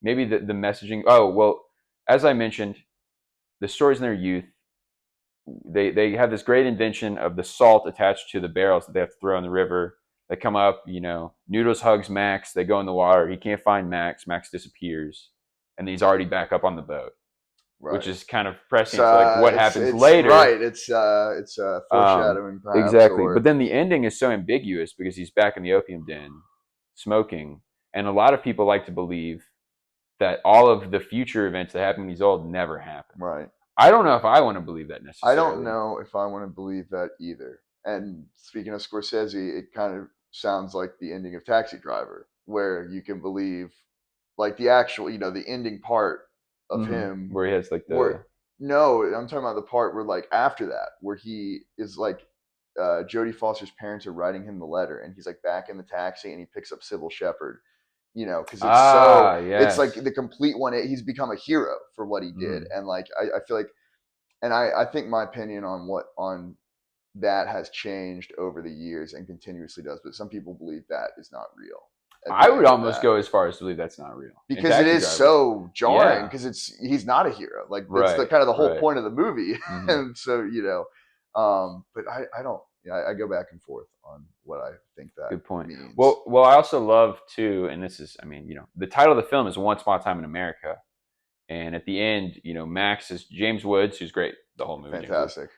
A: Maybe the messaging. Oh well, as I mentioned, the stories in their youth. They have this great invention of the salt attached to the barrels that they have to throw in the river. They come up, Noodles hugs Max. They go in the water. He can't find Max. Max disappears, and he's already back up on the boat, which is kind of pressing to like what happens later.
B: Right. It's foreshadowing, perhaps.
A: Exactly. But then the ending is so ambiguous because he's back in the opium den, smoking, and a lot of people like to believe that all of the future events that happen when he's old never happen.
B: Right.
A: I don't know if I want to believe that necessarily.
B: I don't know if I want to believe that either. And speaking of Scorsese, it kind of sounds like the ending of Taxi Driver, where you can believe, like the actual, the ending part of him,
A: where he has like the.
B: No, I'm talking about the part where like after that, where he is like, Jodie Foster's parents are writing him the letter, and he's like back in the taxi, and he picks up Sybil Shepherd. Because it's it's like the complete one. He's become a hero for what he did, and like I feel like, and I think my opinion on that has changed over the years and continuously does. But some people believe that is not real.
A: I would almost go as far as to believe that's not real
B: because it is so jarring. Because he's not a hero. Like that's kind of the whole point of the movie, and so but I don't. Yeah, I go back and forth on what I think that
A: good point
B: means.
A: Well, I also love too, and this is, the title of the film is Once Upon a Time in America, and at the end, Max is James Woods, who's great the whole movie.
B: Fantastic.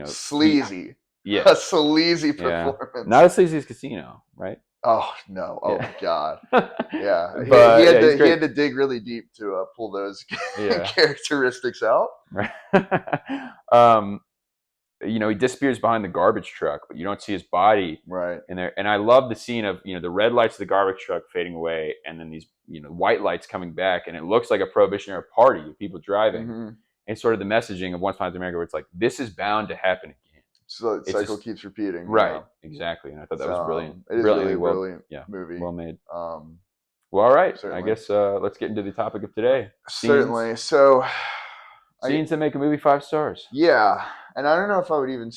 A: Sleazy.
B: A sleazy performance.
A: Yeah. Not as sleazy as Casino, right?
B: Oh no! Oh God! Yeah, but he had to dig really deep to pull those characteristics out.
A: Right. He disappears behind the garbage truck, but you don't see his body in there. And I love the scene of, the red lights of the garbage truck fading away, and then these, white lights coming back, and it looks like a prohibitionary party with people driving. And sort of the messaging of Once Upon a Time in America, where it's like, this is bound to happen again.
B: So the cycle keeps repeating.
A: Right. Exactly. And I thought that was brilliant.
B: It is really brilliant movie.
A: Well made. Well, all right. Certainly. I guess let's get into the topic of today.
B: Certainly. So
A: scenes that make a movie 5 stars.
B: Yeah. And I don't know if I would even.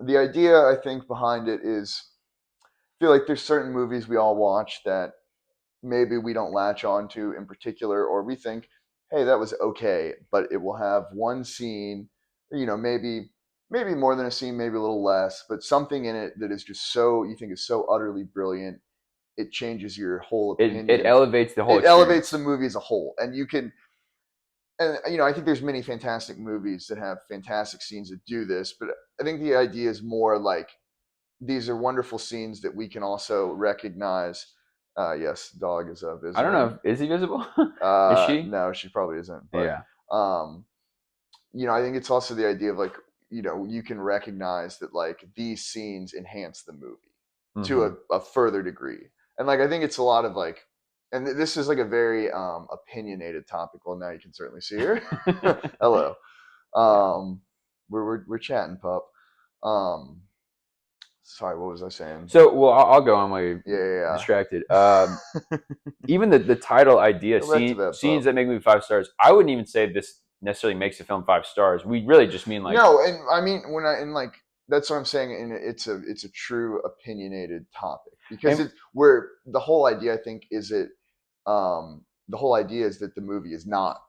B: The idea, I think, behind it is, I feel like there's certain movies we all watch that maybe we don't latch on to in particular, or we think, hey, that was okay, but it will have one scene, maybe more than a scene, maybe a little less, but something in it that is just you think is so utterly brilliant, it changes your whole opinion.
A: It elevates the whole.
B: It elevates the movie as a whole, and you can. And I think there's many fantastic movies that have fantastic scenes that do this, but I think the idea is more like these are wonderful scenes that we can also recognize. Yes, dog is visible.
A: I don't know. Is he visible? Is she?
B: No, she probably isn't. But, I think it's also the idea of like, you can recognize that like these scenes enhance the movie to a further degree. And like, I think it's a lot of like, and this is like a very opinionated topic. Well, now you can certainly see her. Hello. We're chatting, pup. Sorry, what was I saying?
A: So, well, I'll go on my distracted. Even the title idea, scenes that make me 5 stars. I wouldn't even say this necessarily makes a film 5 stars. We really just mean like
B: no, and I mean that's what I'm saying, and it's a true opinionated topic because it's where the whole idea, I think, is the whole idea is that the movie is not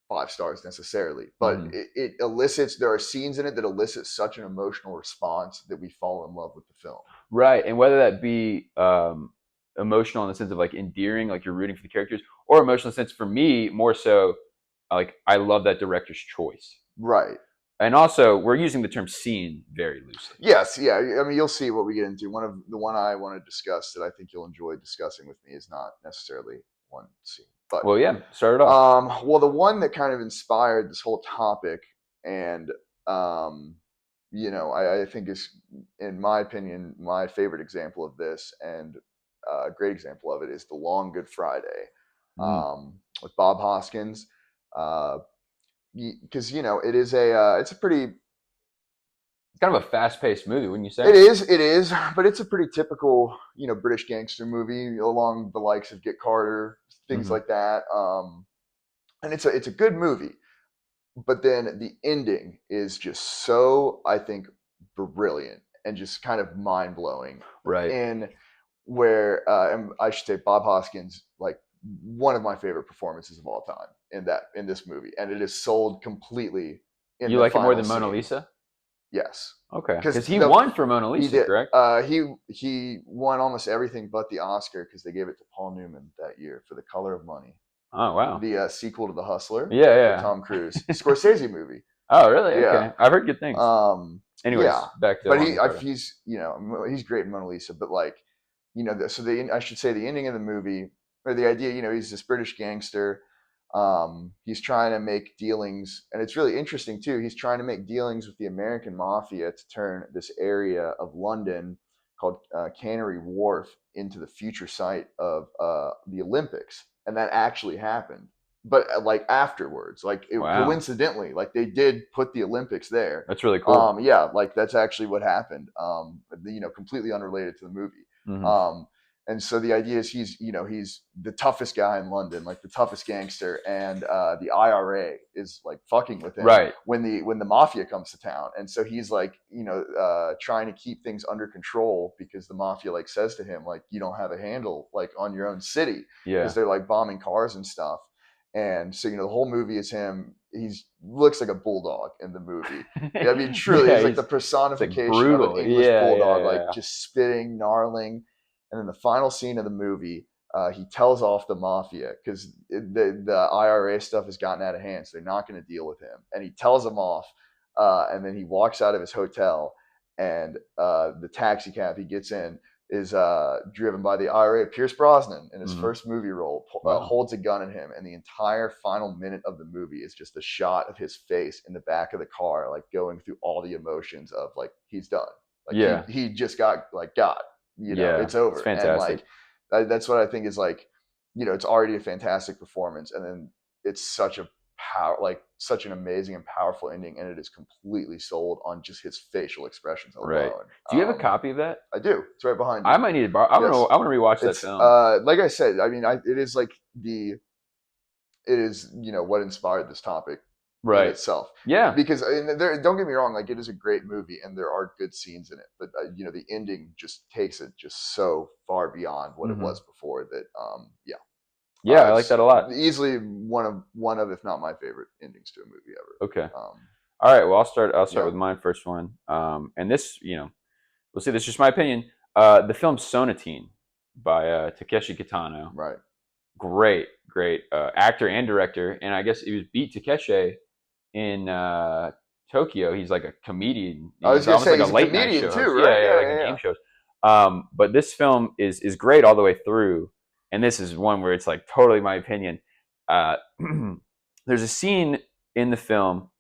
B: 5 stars necessarily, but it elicits. There are scenes in it that elicit such an emotional response that we fall in love with the film.
A: Right, and whether that be emotional in the sense of like endearing, like you're rooting for the characters, or emotional in the sense for me more so, like I love that director's choice.
B: Right.
A: And also, we're using the term scene very loosely.
B: Yes, yeah. I mean, you'll see what we get into. The one I want to discuss that I think you'll enjoy discussing with me is not necessarily one scene. But
A: well, yeah, start it off.
B: Well, the one that kind of inspired this whole topic, and I think is, in my opinion, my favorite example of this, and a great example of it is The Long Good Friday, with Bob Hoskins. Because it is it's a pretty.
A: It's kind of a fast-paced movie, wouldn't you say?
B: It is, but it's a pretty typical, British gangster movie along the likes of Get Carter, things like that. And it's a good movie, but then the ending is just so, I think, brilliant and just kind of mind blowing.
A: Right.
B: And where, and I should say, Bob Hoskins, like one of my favorite performances of all time in this movie, and it is sold completely.
A: You like it more than Mona Lisa?
B: Yes.
A: Okay. Because he won for Mona Lisa, correct?
B: He won almost everything but the Oscar because they gave it to Paul Newman that year for The Color of Money.
A: Oh wow.
B: The sequel to The Hustler.
A: Yeah.
B: Tom Cruise. Scorsese movie.
A: Oh really?
B: Yeah.
A: Okay. I've heard good things. Anyways, back to.
B: But he's he's great in Mona Lisa. But like, I should say the ending of the movie, or the idea, he's this British gangster. He's trying to make dealings, and it's really interesting too. He's trying to make dealings with the American mafia to turn this area of London called Canary Wharf into the future site of the Olympics, and that actually happened. But like afterwards, like coincidentally, like they did put the Olympics there.
A: That's really cool.
B: Yeah, like that's actually what happened. Completely unrelated to the movie. And so the idea is he's the toughest guy in London, like the toughest gangster, and the IRA is like fucking with him when the mafia comes to town, and so he's like trying to keep things under control because the mafia like says to him like you don't have a handle like on your own city because they're like bombing cars and stuff. And so, the whole movie is him. He looks like a bulldog in the movie. I mean, truly, he's like the personification of an English bulldog, like just spitting, gnarling. And then the final scene of the movie, he tells off the mafia because the IRA stuff has gotten out of hand, so they're not going to deal with him. And he tells them off, and then he walks out of his hotel, and the taxi cab he gets in is driven by the IRA. Pierce Brosnan, in his first movie role, holds a gun at him, and the entire final minute of the movie is just a shot of his face in the back of the car, like going through all the emotions of like he's done, like he just got. It's over.
A: It's fantastic.
B: And like that's what I think is like, it's already a fantastic performance, and then it's such an amazing and powerful ending, and it is completely sold on just his facial expressions alone.
A: Right. Do you have a copy of that?
B: I do. It's right behind you.
A: I might need to borrow. I want to rewatch that film.
B: Like I said, I mean, it is what inspired this topic. In itself.
A: Yeah.
B: Because don't get me wrong, like it is a great movie and there are good scenes in it, but the ending just takes it just so far beyond what it was before that
A: I like that a lot.
B: Easily one of if not my favorite endings to a movie ever.
A: Okay. All right, well I'll start with my first one. And this, we'll see, this is just my opinion. The film Sonatine by Takeshi Kitano.
B: Right.
A: Great actor and director, and I guess he was beat Takeshi in Tokyo. He's like a comedian.
B: I was going to say, he's a late comedian too, right?
A: Game shows. But this film is great all the way through, and this is one where it's like totally my opinion. There's a scene in the film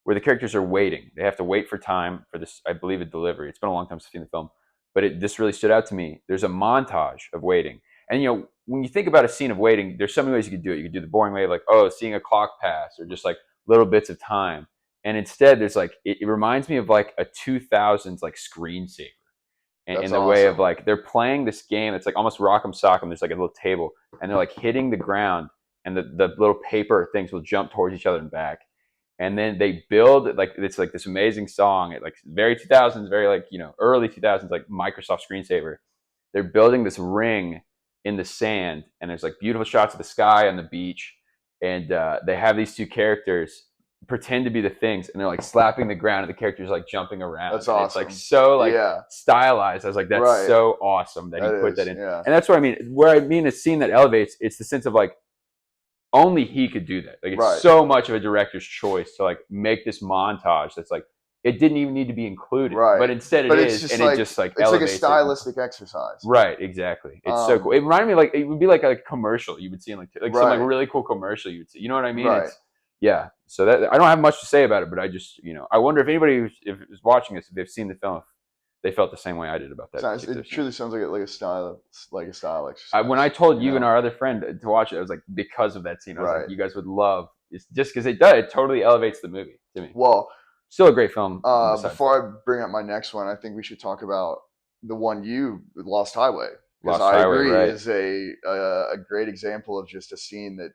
A: where the characters are waiting. They have to wait for time for this, I believe, a delivery. It's been a long time since I've seen the film, but this really stood out to me. There's a montage of waiting, and when you think about a scene of waiting, there's so many ways you could do it. You could do the boring way of like, seeing a clock pass, or just like little bits of time. And instead, there's like, it reminds me of like a 2000s like screensaver. In the way of like, they're playing this game. It's like almost Rock'em Sock'em. There's like a little table, and they're like hitting the ground, and the little paper things will jump towards each other and back. and then they build like it's like this amazing song, like very 2000s, very like early 2000s, like Microsoft screensaver. They're building this ring in the sand, and there's like beautiful shots of the sky on the beach, and they have these two characters pretend to be the things, and they're like slapping the ground, and the characters like jumping around.
B: That's awesome.
A: It's like so like stylized. I was like, that's so awesome that he put that in.
B: Yeah.
A: And that's what I mean. Where I mean a scene that elevates, it's the sense of like only he could do that. Like it's so much of a director's choice to like make this montage that's like it didn't even need to be included, but instead it is, and it just like
B: it's like a stylistic exercise.
A: Right, exactly. It's so cool. It reminded me like it would be like a commercial you would see in like some like really cool commercial you would see. You know what I mean?
B: Right.
A: Yeah. So that I don't have much to say about it, but I just I wonder if anybody if is watching this, if they've seen the film, if they felt the same way I did about that.
B: It truly sounds like a style exercise.
A: When I told you and our other friend to watch it, I was like, because of that scene, I was like, you guys would love. It's just because it does. It totally elevates the movie to me.
B: Well,
A: still a great film.
B: Before I bring up my next one, I think we should talk about the one Lost Highway.
A: Lost Highway, right.
B: is a great example of just a scene that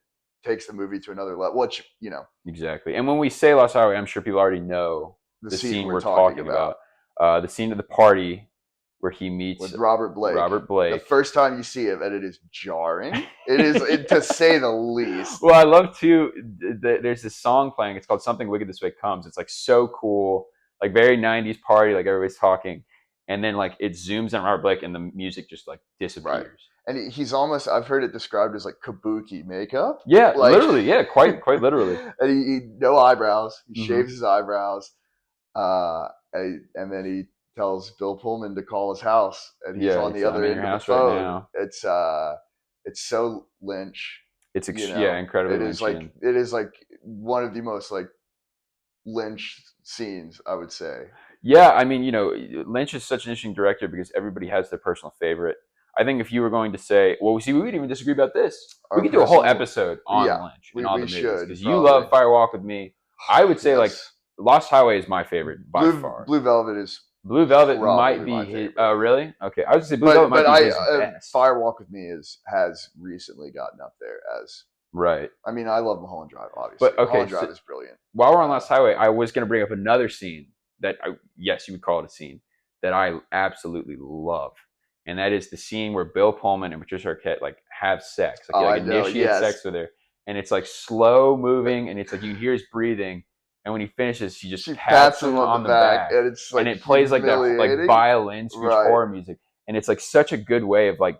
B: takes the movie to another level. Which
A: exactly. And when we say Lost Highway, I'm sure people already know the scene we're talking about. The scene of the party where he meets
B: with Robert Blake. The first time you see him, and it is jarring. It is, to say the least.
A: Well, I love too. There's this song playing. It's called "Something Wicked This Way Comes." It's like so cool, like very '90s party. Like everybody's talking, and then like it zooms on Robert Blake, and the music just like disappears.
B: Right. And he's almost, I've heard it described as like kabuki makeup.
A: Yeah, like, literally. Yeah, quite literally.
B: And he no eyebrows. He shaves his eyebrows. And then he tells Bill Pullman to call his house, and he's on the other end of the phone. Right, it's so Lynch.
A: It's incredibly.
B: It is like one of the most like Lynch scenes, I would say.
A: Yeah, I mean, Lynch is such an interesting director because everybody has their personal favorite. I think if you were going to say, well, we would even disagree about this. We could do a whole episode on Lynch and all the movies because you love Fire Walk with Me. I would say like Lost Highway is my favorite by far.
B: Blue Velvet
A: might be his. Really? Okay, I was gonna say Blue Velvet might be his best.
B: Fire Walk with Me has recently gotten up there as
A: right.
B: I mean, I love Mulholland Drive, obviously. But Mulholland Drive is brilliant.
A: While we're on Lost Highway, I was gonna bring up another scene that you would call it a scene that I absolutely love, and that is the scene where Bill Pullman and Patricia Arquette like have sex, like initiate sex with her, and it's like slow moving, and it's like you hear his breathing. And when he finishes, she just pats him on the back, and it's like, and it plays like that like violin screech horror music, and it's like such a good way of like,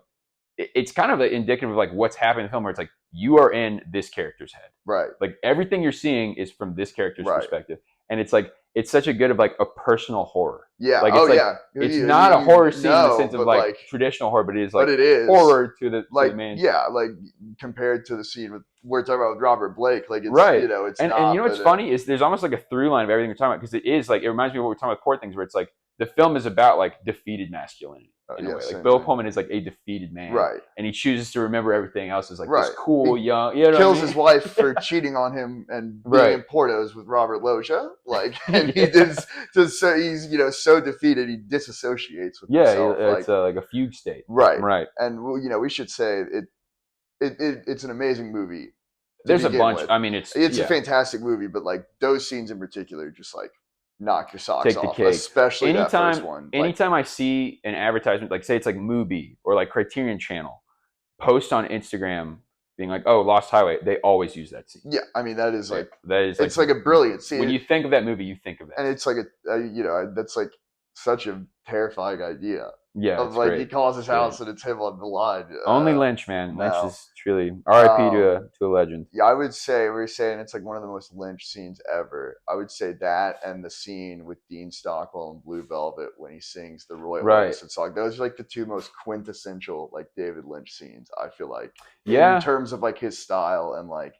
A: it's kind of indicative of like what's happening in the film, where it's like you are in this character's head,
B: right? Like
A: everything you're seeing is from this character's perspective, and it's like it's such a good of like a personal horror.
B: Yeah,
A: like it's it's not a horror scene in the sense of like traditional horror, but it is like horror to the main.
B: Yeah, like compared to the scene we're talking about with Robert Blake, like it's it's
A: and you know what's funny is there's almost like a through line of everything we're talking about, because it is like it reminds me of what we're talking about Poor Things, where it's like the film is about like defeated masculinity in a way. Like Bill Pullman is like a defeated man,
B: right? And
A: he chooses to remember everything else as like this cool young.
B: Kills his wife for cheating on him and being in Portos with Robert Loggia, like, and he did. So he's so defeated he disassociates with himself.
A: It's like a fugue state,
B: right. And we should say it's an amazing movie.
A: There's a bunch. I mean, it's
B: a fantastic movie, but like those scenes in particular, just like knock your socks off.
A: Take the cake.
B: Especially that first one.
A: Anytime I see an advertisement, like say it's like Mubi or like Criterion Channel, post on Instagram being like, "Oh, Lost Highway," they always use that scene.
B: Yeah, I mean it's like a brilliant scene.
A: When you think of that movie, you think of that.
B: And it's like that's like such a terrifying idea.
A: Yeah,
B: of like great. He calls his house and it's him on the line.
A: Only Lynch, man. Lynch is truly R.I.P. to a legend.
B: Yeah, I would say we're saying it's like one of the most Lynch scenes ever. I would say that and the scene with Dean Stockwell in Blue Velvet when he sings the Roy Orbison song. Those are like the two most quintessential like David Lynch scenes, I feel like. In terms of like his style and like,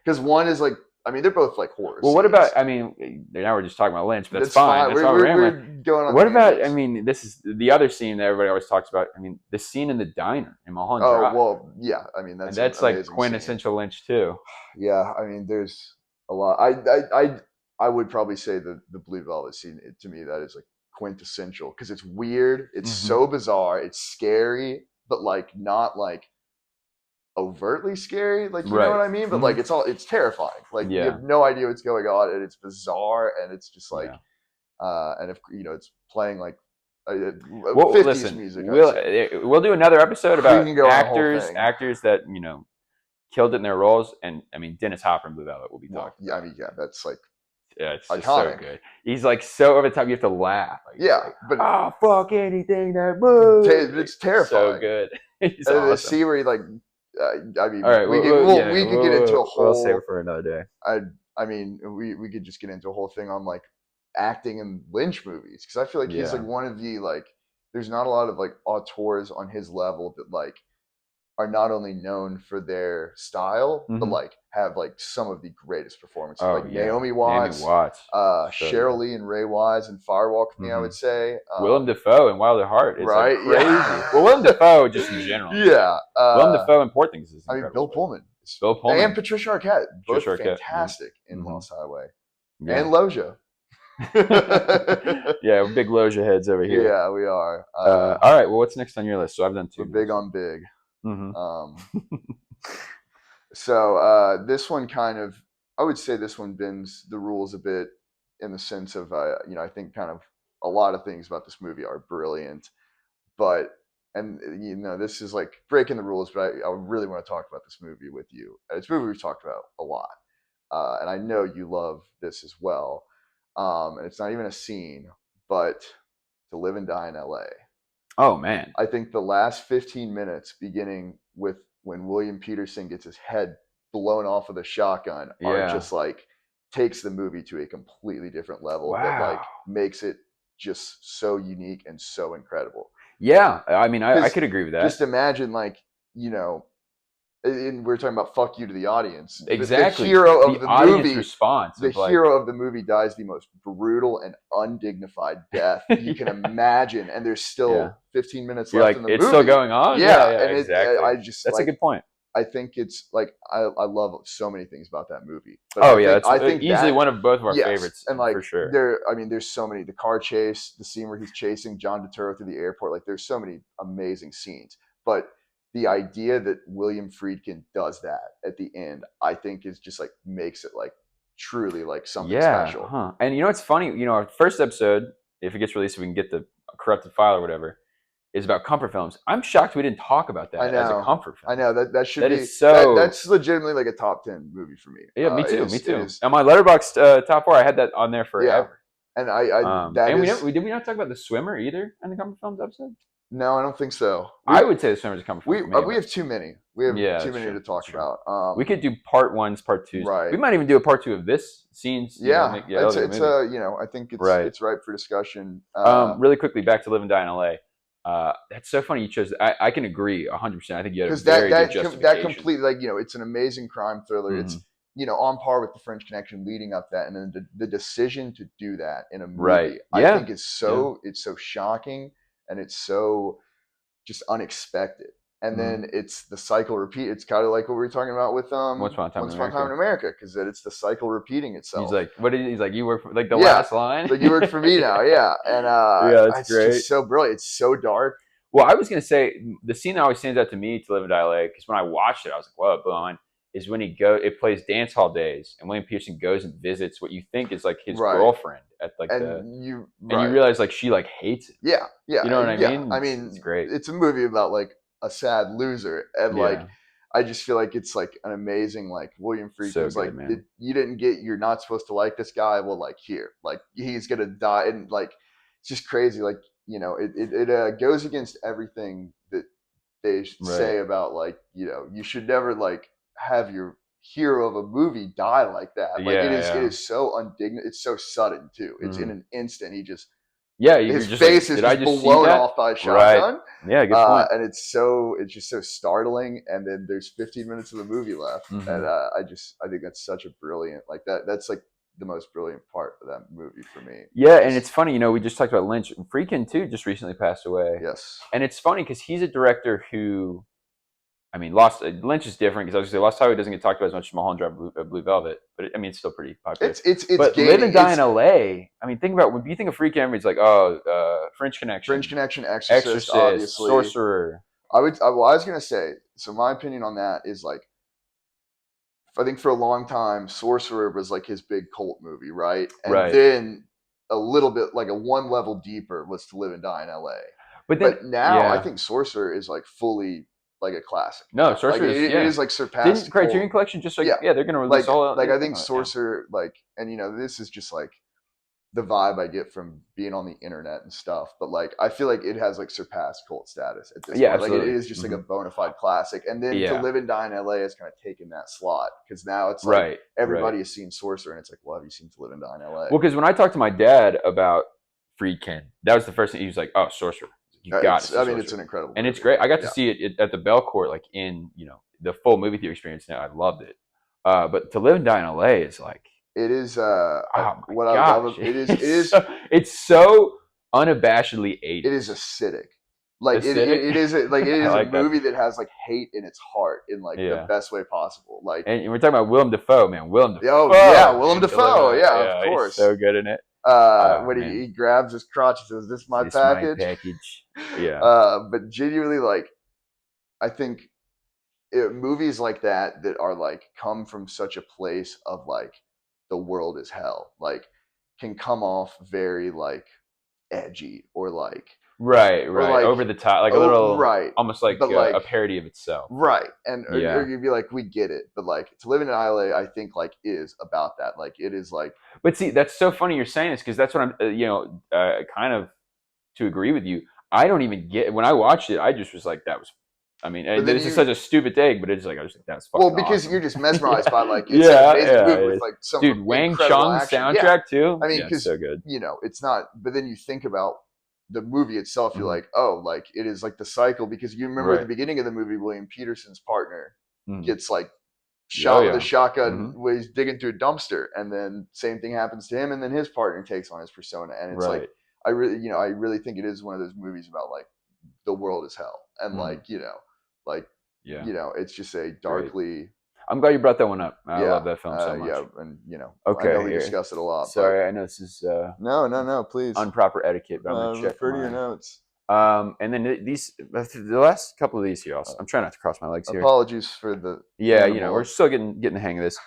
B: because one is like, I mean, they're both like horror.
A: Well, what about? I mean, now we're just talking about Lynch, but that's fine. That's why we're
B: going on.
A: What about? I mean, this is the other scene that everybody always talks about. I mean, the scene in the diner in Mulholland Drive.
B: Oh well, yeah. I mean, that's
A: like quintessential scene. Lynch too.
B: Yeah, I mean, there's a lot. I would probably say the Blue Velvet scene to me that is like quintessential because it's weird. It's so bizarre. It's scary, but like not like overtly scary, like, you know
A: Right.
B: what I mean? But like, it's terrifying. Like, you have no idea what's going on, and it's bizarre, and it's just like, and if it's playing like 50s music.
A: We'll do another episode about
B: can go
A: actors that killed it in their roles, and I mean Dennis Hopper in Blue Velvet will be talking.
B: Yeah, I mean, that's like,
A: it's
B: iconic.
A: Just so good. He's like so over the top, you have to laugh. Like, but fuck anything that moves.
B: It's terrifying.
A: So good.
B: He's awesome. The scene where he like, I mean,
A: all right,
B: we could get into a whole.
A: We'll save it for another day.
B: I mean, we could just get into a whole thing on like acting in Lynch movies, because I feel like he's like one of the like. There's not a lot of like auteurs on his level that like are not only known for their style, but like have like some of the greatest performances. Like Naomi Watts, Cheryl Lee and Ray Wise and Firewalk with Me, I would say.
A: Willem Dafoe and Wild at Heart. It's
B: right?
A: Like crazy. Well, Willem Dafoe just in general.
B: Yeah.
A: Willem Dafoe in Poor Things is
B: incredible. I mean, Bill
A: Pullman.
B: And Patricia Arquette. Both fantastic in Lost Highway. And Loja.
A: Yeah, we're big Loja heads over here.
B: Yeah, we are.
A: All right, well, what's next on your list? So I've done 2.
B: We're big on big. So this one kind of, I would say this one bends the rules a bit in the sense of, I think kind of a lot of things about this movie are brilliant, but, and this is like breaking the rules, but I really want to talk about this movie with you. It's a movie we've talked about a lot, and I know you love this as well. And it's not even a scene, but To Live and Die in LA.
A: Oh, man.
B: I think the last 15 minutes, beginning with when William Peterson gets his head blown off of the shotgun, are just like, takes the movie to a completely different level that like makes it just so unique and so incredible.
A: Yeah. I mean, I could agree with that.
B: Just imagine like, and we're talking about fuck you to the audience.
A: Exactly.
B: The hero of the movie
A: response.
B: The hero of the movie dies the most brutal and undignified death you can imagine, and there's still 15 minutes left in the movie.
A: It's still going on.
B: Yeah,
A: and exactly. That's a good point.
B: I think it's like I love so many things about that movie.
A: But I think easily one of both of our favorites, and like for sure.
B: There's so many. The car chase, the scene where he's chasing John Turturro through the airport. Like, there's so many amazing scenes, but the idea that William Friedkin does that at the end, I think, is just like makes it like truly like something special.
A: And it's funny. Our first episode, if it gets released, if we can get the corrupted file or whatever, is about comfort films. I'm shocked we didn't talk about that as a comfort film.
B: I know that should be. That's legitimately like a top 10 movie for me.
A: Yeah, me too. Me too. On my Letterboxd top 4, I had that on there forever.
B: And
A: did we not talk about The Swimmer either in the comfort films episode?
B: No, I don't think so.
A: I would say The Swimmer's a comfort film.
B: We have too many. We have too many to talk about.
A: We could do part 1s, part 2s.
B: Right.
A: We might even do a part 2 of this scenes.
B: I think it's ripe for discussion.
A: Really quickly, back to Live and Die in LA. That's so funny you chose. I can agree 100%. I think you had a very good justification.
B: That completely, like, it's an amazing crime thriller. It's on par with The French Connection leading up that, and then the decision to do that in a movie, I think is so it's so shocking. And it's so just unexpected. And then it's the cycle repeat. It's kind of like what we were talking about with
A: Once Upon a Time
B: in America, because it's the cycle repeating itself.
A: He's like, he's like, you work for, like, the last line.
B: Like, you work for me now, And
A: that's great.
B: It's just so brilliant. It's so dark.
A: Well, I was gonna say the scene that always stands out to me, To Live and Die LA, because when I watched it, I was like, "Whoa, blow on!" Is when it plays Dance Hall Days, and William Peterson goes and visits what you think is like his girlfriend at like you realize like she like hates it.
B: Yeah.
A: You know what I mean?
B: I mean,
A: it's great.
B: It's a movie about like a sad loser, and like I just feel like it's like an amazing, like, William Friedkin's like, you're not supposed to like this guy. Well, like, here, like, he's gonna die, and like it's just crazy. Like, it goes against everything that they say about, like, you should never like have your hero of a movie die like that. Like, it is so undignified. It's so sudden too. It's in an instant. He just his face is just blown off by a shotgun.
A: Yeah, good point.
B: And it's just so startling. And then there's 15 minutes of the movie left, and I think that's such a brilliant, like, that's like the most brilliant part of that movie for me.
A: Yeah, and it's funny, we just talked about Lynch. Friedkin too just recently passed away.
B: Yes,
A: and it's funny because he's a director who, I mean, Lynch is different because I was going to say Lost Highway doesn't get talked about as much as Mulholland Drive, Blue Velvet, but I mean, it's still pretty popular. But Live and Die in LA. I mean, think about when you think of Friedkin, it's like, French Connection,
B: Exorcist, obviously,
A: Sorcerer.
B: I was gonna say. So my opinion on that is like, I think for a long time, Sorcerer was like his big cult movie, right? And then a little bit like a one level deeper was To Live and Die in L.A. But now I think Sorcerer is like fully like a classic.
A: No, Sorcerer
B: like, it is like surpassed.
A: Didn't Criterion Collection just like they're gonna release all
B: like I think Sorcerer like, and this is just like the vibe I get from being on the internet and stuff, but like I feel like it has like surpassed cult status at this point.
A: Absolutely.
B: Like it is just like a bona fide classic. And then To Live and Die in LA has kind of taken that slot because now it's like everybody has seen Sorcerer, and it's like, well, have you seen To Live and Die in LA?
A: Well, because when I talked to my dad about Friedkin, that was the first thing he was like, "Oh, Sorcerer, you got it."
B: I mean, it's an incredible
A: and
B: movie.
A: It's great. I got to see it at the Belcourt, like in the full movie theater experience. Now I loved it. But To Live and Die in LA is like.
B: It is
A: what
B: I love. It is.
A: It's so unabashedly 80s.
B: It is acidic. Like it is like it is a movie that has like hate in its heart in like the best way possible. Like,
A: and we're talking about Willem Dafoe, man. Willem Dafoe.
B: Oh yeah, Willem Dafoe. Yeah, of course.
A: He's so good in it.
B: When he grabs his crotch and says, "This is my package."
A: My package. Yeah.
B: But genuinely, like, I think movies like that are like come from such a place of like the world is hell, like can come off very like edgy or like
A: right like, over the top, like a little almost like a parody of itself,
B: and or you'd be like, we get it, but like To Live in LA I think like is about that, like it is like.
A: But see, that's so funny you're saying this, because that's what I'm kind of to agree with you. I don't even get, when I watched it, I just was like, that was, I mean, this is such a stupid take, but it's like, I was like, that's fucking
B: because
A: awesome.
B: you're just mesmerized by like it's an amazing movie with like some
A: dude Wang Chung's soundtrack too.
B: I mean, because
A: so good.
B: It's not. But then you think about the movie itself, you're like, oh, like it is like the cycle, because you remember at the beginning of the movie, William Peterson's partner gets like shot with a shotgun when he's digging through a dumpster, and then same thing happens to him, and then his partner takes on his persona, and it's like I really think it is one of those movies about like the world is hell, and like it's just a darkly.
A: Great. I'm glad you brought that one up. I love that film so much.
B: And
A: okay,
B: I know we discussed it a lot.
A: Sorry, I know this is
B: no, please,
A: improper etiquette, but I'm gonna check.
B: Refer to your notes.
A: And then the last couple of these here, I'm trying not to cross my legs here.
B: Apologies for the.
A: We're still getting the hang of this.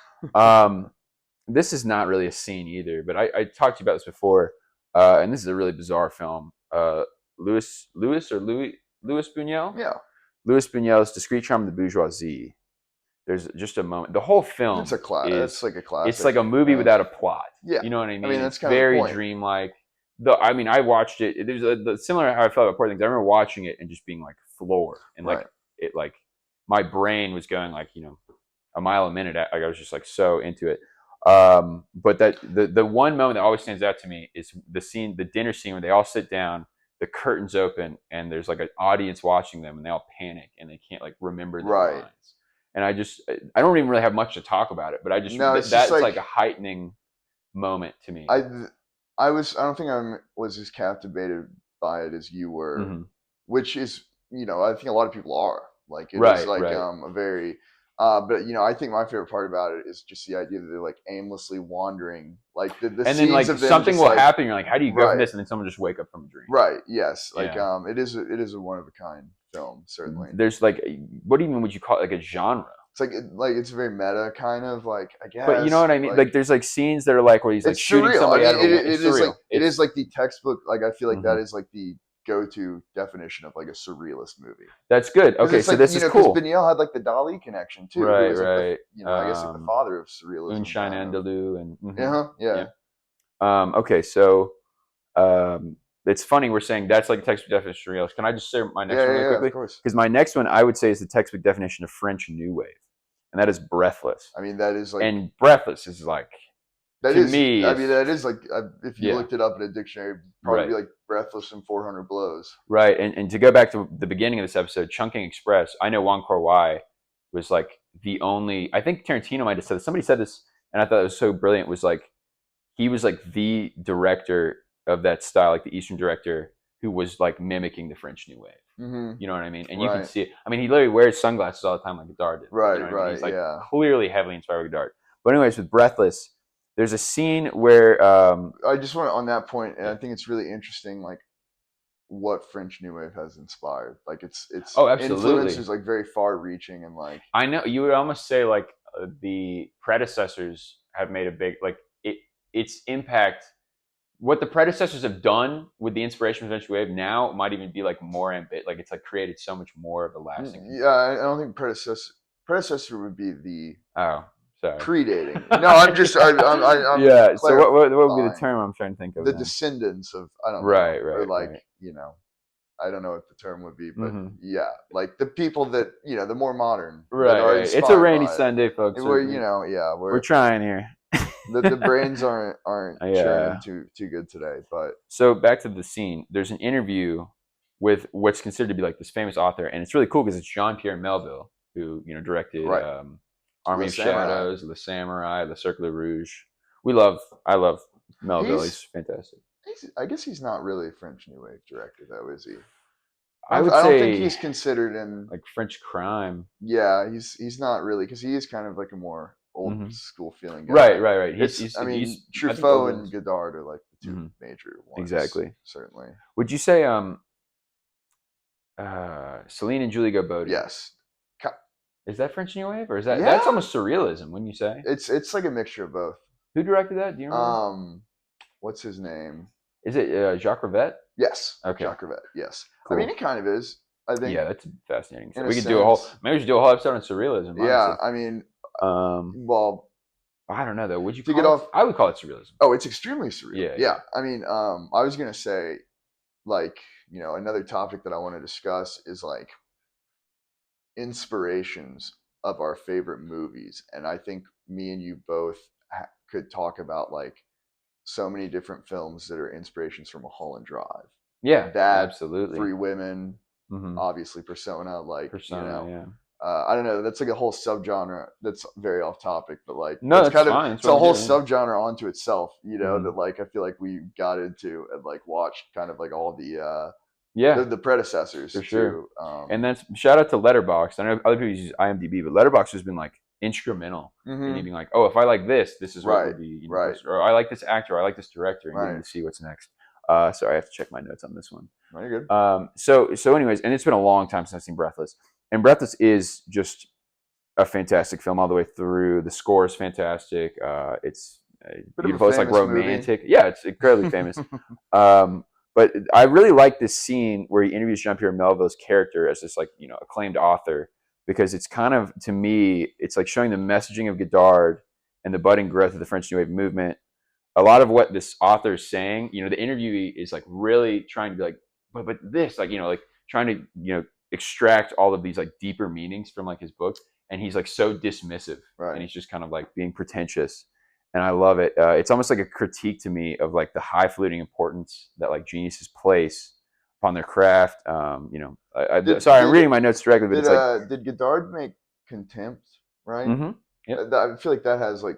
A: This is not really a scene either, but I talked to you about this before, and this is a really bizarre film. Louis Buñuel.
B: Yeah.
A: Louis Buñuel's Discreet Charm of the Bourgeoisie. There's just a moment. The whole film.
B: It's a classic. It's like a classic.
A: It's like a movie without a plot.
B: Yeah.
A: You know what I mean?
B: That's
A: kind of very dreamlike. I watched it. There's a similar how I felt about Poor Things. I remember watching it and just being like floored, and like it, like my brain was going like a mile a minute. I was just like so into it. But that the one moment that always stands out to me is the dinner scene where they all sit down, the curtains open, and there's like an audience watching them, and they all panic and they can't like remember their lines. And I don't even really have much to talk about it, but that's like a heightening moment to me.
B: I don't think I was as captivated by it as you were, which is, I think a lot of people are. Like it is like a very, but I think my favorite part about it is just the idea that they're like aimlessly wandering, like the and then like
A: something will happen. You're like, how do you go from this? And then someone just wake up from a dream.
B: Right. Yes. Like it is a one of a kind film, certainly.
A: There's like, what even would you call it? Like a genre?
B: It's like it's very meta, kind of like, I guess.
A: But you know what I mean? Like there's like scenes that are like where he's like shooting somebody out of a window.
B: It is like the textbook. Like I feel like that is like the go-to definition of like a surrealist movie.
A: That's good. Okay, so this is cool.
B: Because Buñuel had like the Dali connection too.
A: Right.
B: I guess like the father of surrealism.
A: Moonshine Andalou
B: and
A: okay, so it's funny we're saying that's like the textbook definition of surrealist. Can I just say my next one really quickly?
B: Of course.
A: Because my next one I would say is the textbook definition of French New Wave, and that is Breathless.
B: I mean, that is like,
A: and Breathless is like.
B: That is like, if you looked it up in a dictionary, probably be like breathless and 400 blows.
A: Right, and to go back to the beginning of this episode, Chungking Express, I know Wong Kar-wai was like the only, I think Tarantino might have said this, somebody said this, and I thought it was so brilliant, was like, he was like the director of that style, like the Eastern director, who was like mimicking the French New Wave. Mm-hmm. You know what I mean? And you can see it. I mean, he literally wears sunglasses all the time like Godard did.
B: Right,
A: you know I mean? He's like clearly heavily inspired by Godard. But anyways, with Breathless, there's a scene where
B: I just want to, on that point, and I think it's really interesting. Like, what French New Wave has inspired. Like its
A: Oh,
B: influence
A: absolutely.
B: is like very far reaching and like
A: I know you would almost say like the predecessors have made a big like its impact. What the predecessors have done with the inspiration of French Wave now might even be like more like it's like created so much more of a lasting.
B: yeah. I don't think predecessor would be the
A: Oh, sorry.
B: predating. No, I'm just I'm
A: Yeah. So what would be the
B: clarifying
A: term I'm trying to think of
B: the
A: then?
B: descendants of I don't know
A: Right.
B: or
A: Right.
B: like
A: Right.
B: I don't know what the term would be, but
A: Mm-hmm.
B: yeah, like the people that the more modern that
A: Right.
B: are
A: Right. It's a
B: inspired
A: rainy
B: by it.
A: Sunday, folks.
B: Where
A: We're trying here.
B: the brains aren't churning
A: Yeah.
B: too good today, but
A: So back to the scene. There's an interview with what's considered to be like this famous author, and it's really cool because it's Jean-Pierre Melville who directed
B: right,
A: Army
B: Le
A: of
B: Samurai.
A: Shadows, Le Samurai, Le Cercle Rouge. I love Melville. He's fantastic.
B: I guess he's not really a French New Wave director, though, is he?
A: I would
B: I don't think
A: say
B: he's considered in.
A: like French crime.
B: Yeah, he's not really because he is kind of like a more old
A: Mm-hmm.
B: school feeling
A: Right,
B: guy.
A: right, right.
B: I mean,
A: I think
B: Truffaut and Godard are like the two
A: mm-hmm.
B: major ones,
A: Exactly.
B: certainly.
A: Would you say Celine and Julie Godot?
B: Yes.
A: Is that French New Wave or is that
B: Yeah,
A: that's almost surrealism? Wouldn't you say?
B: it's like a mixture of both.
A: Who directed that? Do you remember?
B: What's his name?
A: Is it Jacques Rivette?
B: Yes,
A: Okay,
B: Jacques Rivette. Yes,
A: cool.
B: I mean it kind of is. I think.
A: Yeah, that's fascinating.
B: In
A: We
B: a
A: could do a whole.
B: sense.
A: Maybe we should do a whole episode on surrealism.
B: Yeah,
A: Honestly,
B: I mean,
A: um,
B: well,
A: I don't know though. Would you
B: to get
A: call it?
B: off?
A: I would call it surrealism.
B: Oh, it's extremely surreal.
A: Yeah,
B: Yeah, I mean, I was gonna say, like, another topic that I want to discuss is like inspirations of our favorite movies, and I think me and you both could talk about like so many different films that are inspirations from Mulholland Drive.
A: Yeah,
B: That
A: absolutely.
B: Three Women,
A: Mm-hmm.
B: obviously Persona, like
A: Persona, yeah.
B: I don't know. That's like a whole subgenre. That's very off topic, but like
A: No,
B: that's
A: that's fine. That's
B: it's a whole
A: doing,
B: subgenre onto itself.
A: mm-hmm.
B: That like I feel like we got into and like watched kind of like all the the predecessors
A: for sure.
B: to.
A: And then shout out to Letterboxd. I know other people use IMDb, but Letterboxd has been like instrumental in being like, oh, if I like this is what would be,
B: right.
A: Or I like this actor, or I like this director, and getting to see what's next. Sorry, I have to check my notes on this one.
B: No, you're good.
A: So anyways, and it's been a long time since I've seen Breathless, and Breathless is just a fantastic film all the way through. The score is fantastic. It's beautiful. It's like romantic. Movie. Yeah, it's incredibly famous. But I really like this scene where he interviews Jean-Pierre Melville's character as this like acclaimed author, because it's kind of, to me, it's like showing the messaging of Godard and the budding growth of the French New Wave movement. A lot of what this author is saying, the interviewee is like really trying to be like, but this, like, like trying to, extract all of these like deeper meanings from like his book. And he's like so dismissive, and he's just kind of like being pretentious. And I love it. It's almost like a critique to me of like the highfalutin importance that like geniuses place upon their craft. I'm reading my notes directly, but it's like,
B: did Godard make Contempt? Right.
A: Mm-hmm. Yep.
B: I feel like that has like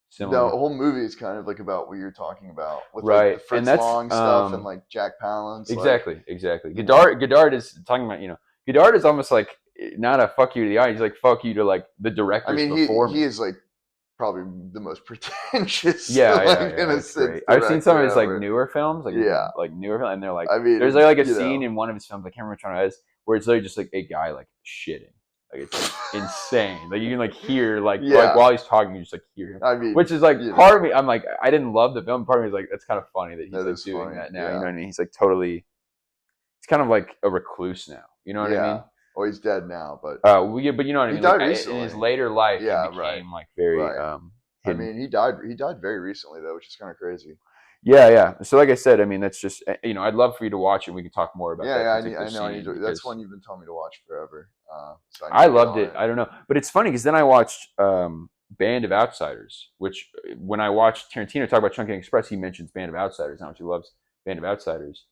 A: similar.
B: The whole movie is kind of like about what you're talking about with
A: right.
B: like the Fritz Lang stuff and like Jack Palance.
A: Exactly. Godard is talking about, Godard is almost like not a fuck you to the audience. He's like fuck you to like the directors before me.
B: He is like probably the most pretentious.
A: I've seen some of his like newer films, like newer films, and they're like, there's like a scene in one of his films, I can't remember which one it is, where it's literally just like a guy like shitting. Like it's like insane. Like you can like hear like while he's talking, you just like hear him. Which is like part of me. I'm like, I didn't love the film. Part of me is like, that's kind of funny that he's like doing that now. Yeah. You know what I mean? He's like totally. He's kind of like a recluse now. You know what I mean?
B: Well, he's dead now, but
A: but you know what I mean.
B: He died recently.
A: In his later life, he became like very.
B: I mean, he died very recently though, which is kind of crazy.
A: Yeah. So, like I said, I mean, that's just I'd love for you to watch it. We can talk more about that.
B: I know. I need to. That's one you've been telling me to watch forever.
A: So I loved it. I don't know, but it's funny because then I watched Band of Outsiders, which when I watched Tarantino talk about Chungking Express, he mentions Band of Outsiders, how much he loves Band of Outsiders,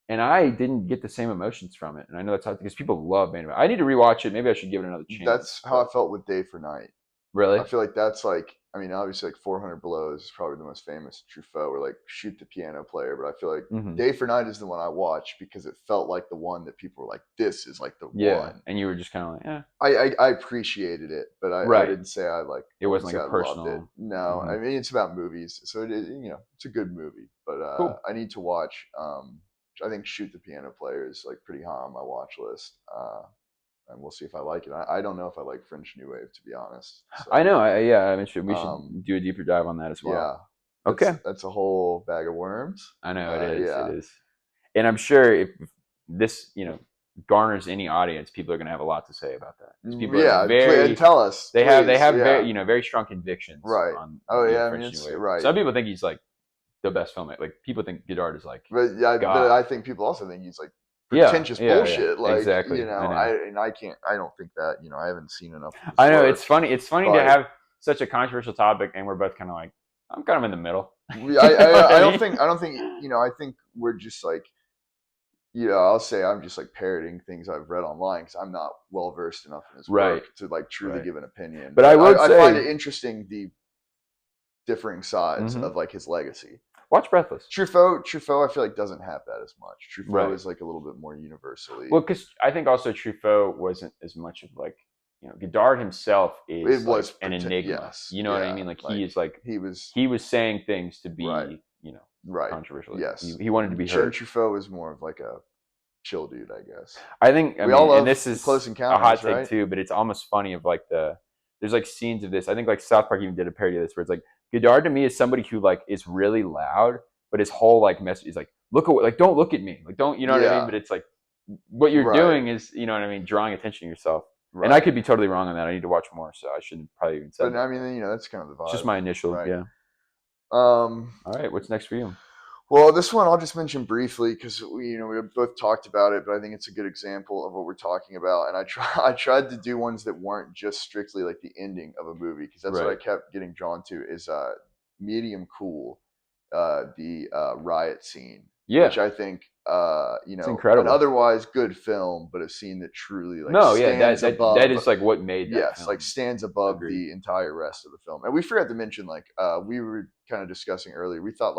A: and I didn't get the same emotions from it. And I know that's how, because people love Band of Outsiders. I need to rewatch it. Maybe I should give it another chance.
B: That's how I felt with Day for Night.
A: Really?
B: I feel like that's like, I mean, obviously like 400 Blows is probably the most famous Truffaut, or like Shoot the Piano Player, but I feel like Day for Night is the one I watched because it felt like the one that people were like, this is like the one.
A: And you were just kind of like,
B: I appreciated it, but I didn't say I like
A: it wasn't like a personal.
B: It. No, I mean, it's about movies, so it is, it's a good movie, but cool. I need to watch I think Shoot the Piano Player is like pretty high on my watch list. And we'll see if I like it. I don't know if I like French New Wave, to be honest. So,
A: I know. I'm interested. We should do a deeper dive on that as well.
B: Yeah.
A: Okay.
B: That's a whole bag of worms.
A: I know it is.
B: Yeah.
A: It is. And I'm sure if this, garners any audience, people are going to have a lot to say about that. People are very,
B: tell us.
A: They have very, very strong convictions.
B: Right.
A: On
B: French New Wave. Right.
A: Some people think he's like the best filmmaker. Like people think Godard is like.
B: But I think people also think he's like pretentious bullshit. Like
A: exactly.
B: I can't. I don't think that. I haven't seen enough.
A: I know it's funny. It's funny to have such a controversial topic, and we're both kind of like, I'm kind of in the middle.
B: I don't think. I think we're just like. I'll say I'm just like parroting things I've read online because I'm not well versed enough in his work to like truly give an opinion.
A: But I
B: find it interesting the differing sides of like his legacy.
A: Watch Breathless.
B: Truffaut, I feel like doesn't have that as much. Truffaut is like a little bit more universally.
A: Well, because I think also Truffaut wasn't as much of like Godard himself is like an enigma.
B: Yes.
A: You know what I mean? Like he is like
B: he was
A: saying things to be controversial.
B: Yes,
A: he wanted to be heard.
B: Truffaut was more of like a chill dude, I guess.
A: I think we all love, and this is
B: Close Encounters,
A: a hot take too, but it's almost funny of like there's like scenes of this. I think like South Park even did a parody of this where it's like Godard to me is somebody who like is really loud, but his whole like message is like don't look at me, like don't what I mean? But it's like what you're doing is what I mean, drawing attention to yourself. Right. And I could be totally wrong on that. I need to watch more, so I shouldn't probably even say.
B: But I mean, that's kind of the vibe.
A: It's just my initial, yeah.
B: All
A: right, what's next for you?
B: Well, this one I'll just mention briefly because we both talked about it, but I think it's a good example of what we're talking about. And I tried to do ones that weren't just strictly like the ending of a movie because that's what I kept getting drawn to is Medium Cool, the riot scene, which I think it's incredible. An otherwise good film, but a scene that truly stands above.
A: That is like what made that film.
B: Like stands above the entire rest of the film. And we forgot to mention we were kind of discussing earlier. We thought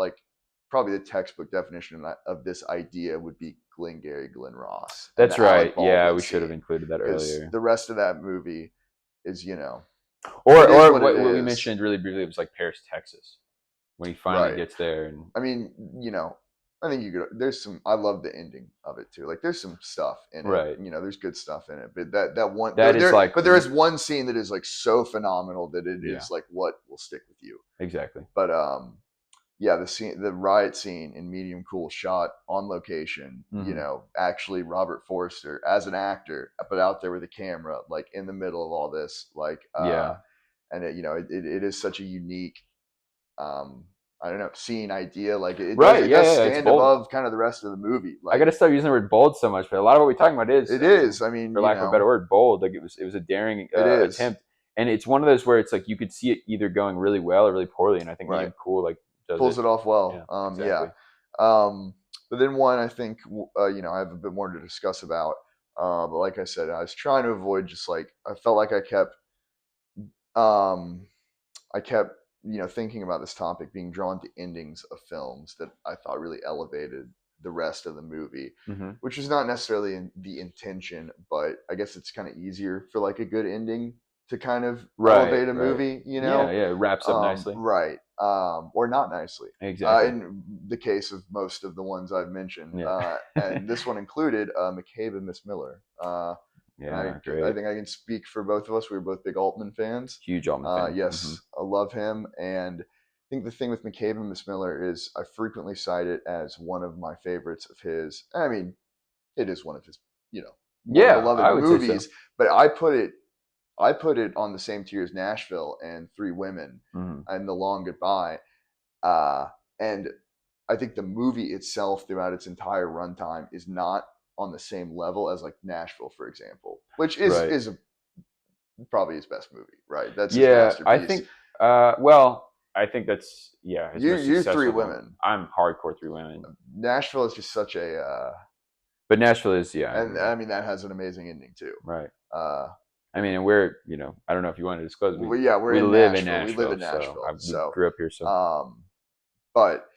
B: probably the textbook definition of this idea would be Glengarry Glen Ross.
A: That's right. Yeah, we should have included that earlier.
B: The rest of that movie is,
A: or what we mentioned really briefly, it was like Paris, Texas, when he finally gets there. And
B: I mean, I think I love the ending of it too. Like there's some stuff in it. Right. There's good stuff in it. But but there is one scene that is like so phenomenal that it is like what will stick with you.
A: Exactly.
B: But the riot scene in Medium Cool shot on location, actually Robert Forster as an actor, but out there with a camera, like in the middle of all this, and it is such a unique, I don't know, scene idea. Like it does stand above kind of the rest of the movie. Like,
A: I got to stop using the word bold so much, but a lot of what we're talking about is. I mean, for lack of a better word, bold. Like it was a daring attempt, and it's one of those where it's like you could see it either going really well or really poorly, and I think Medium Cool
B: pulls it off well. But then one, I think, I have a bit more to discuss about. But like I said, I was trying to avoid just like, I felt like I kept, thinking about this topic, being drawn to endings of films that I thought really elevated the rest of the movie, which is not necessarily the intention, but I guess it's kind of easier for like a good ending to kind of elevate a movie,
A: it wraps up nicely.
B: Right. Or not nicely.
A: Exactly.
B: In the case of most of the ones I've mentioned. And this one included McCabe and Miss Miller. I think I can speak for both of us. We were both big Altman fans.
A: Huge Altman fan.
B: Yes, I love him. And I think the thing with McCabe and Miss Miller is I frequently cite it as one of my favorites of his. I mean, it is one of his, beloved movies. So. But I put it on the same tier as Nashville and Three Women and The Long Goodbye. And I think the movie itself throughout its entire runtime is not on the same level as like Nashville, for example, which is probably his best movie, right? That's his masterpiece.
A: I think, I think that's,
B: you're Three Women.
A: I'm hardcore Three Women.
B: Nashville is just such a,
A: but Nashville is,
B: and I mean, that has an amazing ending too.
A: Right. I mean, and we're, I don't know if you want to disclose.
B: We live in Nashville. We live in Nashville.
A: So I grew up here. So,
B: but,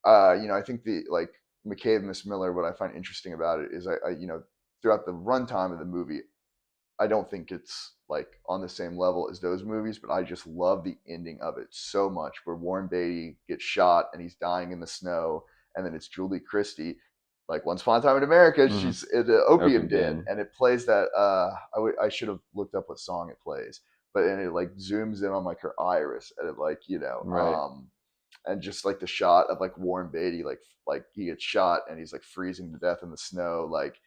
B: I think McCabe and Miss Miller, what I find interesting about it is I throughout the runtime of the movie, I don't think it's like on the same level as those movies, but I just love the ending of it so much where Warren Beatty gets shot and he's dying in the snow. And then it's Julie Christie like Once Upon a Time in America,
A: Mhm.
B: she's in the opium
A: Opium
B: den,
A: den.
B: and it plays that. I should have looked up what song it plays, but and it like zooms in on like her iris, and it like
A: Right.
B: and just like the shot of like Warren Beatty, like he gets shot and he's like freezing to death in the snow. Like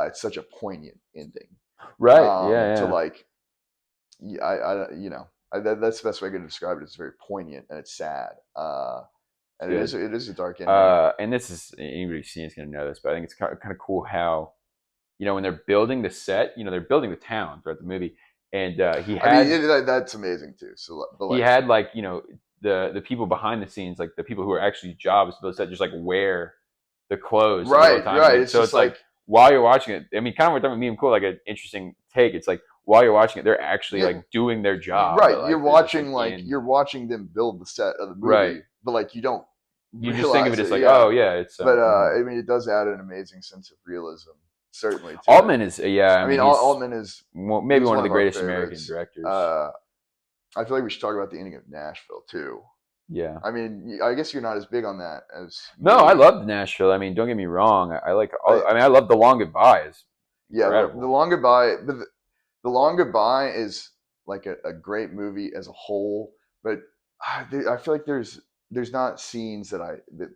B: it's such a poignant ending.
A: Right. Yeah.
B: To
A: Yeah.
B: like, that's the best way I could describe it. It's very poignant and it's sad. And
A: Good.
B: it is a dark ending.
A: And this is anybody who's seen it's gonna know this, but I think it's kind of cool how, when they're building the set, they're building the town throughout the movie, and he had.
B: I mean, that's amazing too. So, but
A: he had like the people behind the scenes, like the people who are actually jobs to build the set, just like wear the clothes all the time.
B: Right.
A: So it's like while you're watching it, I mean, kind of we're talking about meme cool, like an interesting take. It's like while you're watching it, they're actually like doing their job.
B: Right.
A: But, like,
B: you're watching you're watching them build the set of the movie,
A: right?
B: But like you don't.
A: You just think of it as like, oh yeah, it's.
B: But I mean, it does add an amazing sense of realism. Certainly,
A: Altman is I
B: mean, Altman is
A: maybe one of the greatest American directors.
B: I feel like we should talk about the ending of Nashville too.
A: Yeah.
B: I mean, I guess you're not as big on that as.
A: No, I loved Nashville. I mean, don't get me wrong. I like. I love The Long Goodbye.
B: The Long Goodbye. The Long Goodbye is like a great movie as a whole, but I feel like there's not scenes that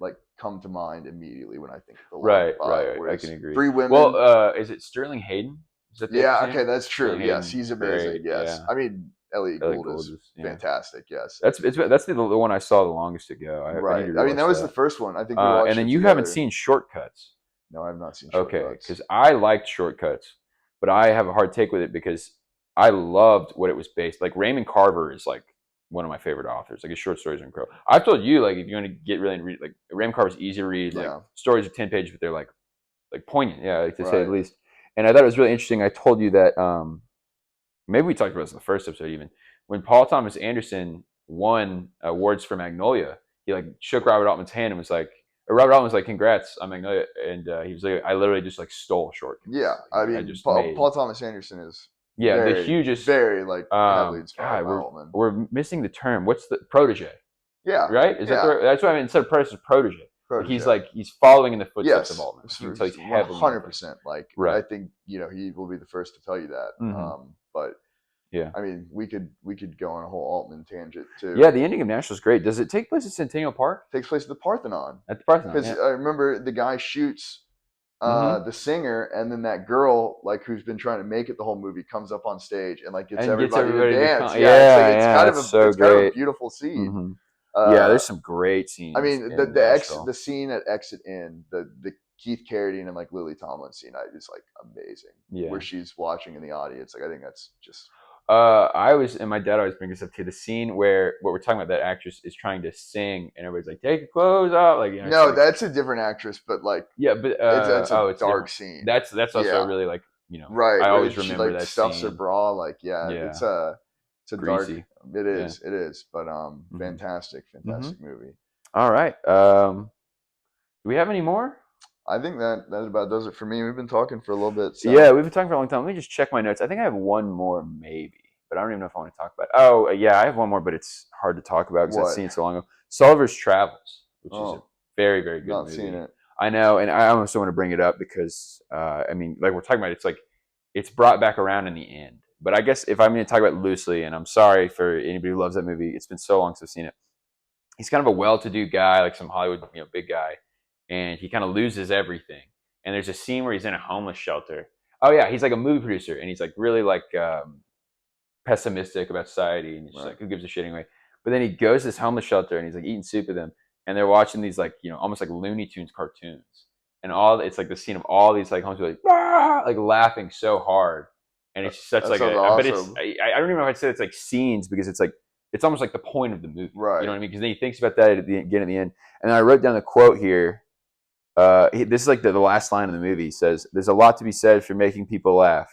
B: like come to mind immediately when I think of The Long Goodbye.
A: Right. I can agree.
B: 3 women.
A: Well, is it Sterling Hayden? Is that
B: okay, that's true. Sterling yes, Hayden, he's amazing. Great, yes, I mean. Elliot Gould is fantastic. Yes,
A: that's the one I saw the longest ago.
B: I mean, that was the first one. I think we watched
A: and then you haven't seen Shortcuts.
B: No, I've not seen Shortcuts.
A: Okay, because I liked Shortcuts, but I have a hard take with it because I loved what it was based. Like Raymond Carver is like one of my favorite authors. Like his short stories are incredible. I've told you, like, if you want to get really read, like Raymond Carver's easy to read. Like stories are 10 pages, but they're like poignant. Yeah, like, to say the least. And I thought it was really interesting. I told you that. Maybe we talked about this in the first episode even. When Paul Thomas Anderson won awards for Magnolia, he like shook Robert Altman's hand and was like, Robert Altman was like, "Congrats on Magnolia," and he was like, "I literally just like stole Shortcuts."
B: Yeah, I mean, Paul Thomas Anderson is
A: the hugest,
B: very like heavily inspired by
A: Altman. We're missing the term. What's the protege?
B: Yeah,
A: right. Is that that's what I mean? Instead of protege, protege. He's following in the footsteps of Altman.
B: So he's 100%. Like, I think he will be the first to tell you that.
A: Mm-hmm.
B: But I mean, we could go on a whole Altman tangent too.
A: Yeah, the ending of Nashville is great. Does it take place at Centennial Park?
B: It takes place at the Parthenon.
A: At the Parthenon,
B: because I remember the guy shoots the singer, and then that girl, like who's been trying to make it the whole movie, comes up on stage and like gets everybody to dance. It's kind of a beautiful scene.
A: Mm-hmm. There's some great scenes.
B: I mean, the scene at Exit In, the Keith Carradine and like Lily Tomlin scene, is like amazing.
A: Yeah,
B: where she's watching in the audience. Like I think that's just.
A: And my dad always brings us up to the scene where what we're talking about, that actress is trying to sing and everybody's like, take your clothes off, like
B: no, that's a different actress, but like
A: but
B: it's a dark scene.
A: That's also really like
B: right.
A: I always remember
B: she, like,
A: that
B: stuffs
A: scene.
B: her bra, like it's a
A: greasy.
B: Dark. It is, but fantastic movie.
A: All right, do we have any more?
B: I think that about does it for me. We've been talking for a little bit. So.
A: Yeah, we've been talking for a long time. Let me just check my notes. I think I have one more, maybe, but I don't even know if I want to talk about it. Oh, yeah, I have one more, but it's hard to talk about because I've seen it so long ago. Sulliver's Travels, which is a very, very good movie. Not seen it. I know, and I almost don't want to bring it up because, I mean, like we're talking about, it's like it's brought back around in the end. But I guess if I'm going to talk about it loosely, and I'm sorry for anybody who loves that movie, it's been so long since I've seen it. He's kind of a well-to-do guy, like some Hollywood, big guy, and he kind of loses everything. And there's a scene where he's in a homeless shelter. Oh yeah, he's like a movie producer, and he's like really like pessimistic about society, and he's just like, who gives a shit anyway? But then he goes to this homeless shelter, and he's like eating soup with them, and they're watching these like almost like Looney Tunes cartoons, and it's like the scene of all these like homeless people like laughing so hard, and it's just such awesome. But it's I don't even know if I'd say it's like scenes because it's like it's almost like the point of the movie, right? You know what I mean? Because then he thinks about that at the end, and then I wrote down the quote here. This is like the last line of the movie. He says, "There's a lot to be said for making people laugh.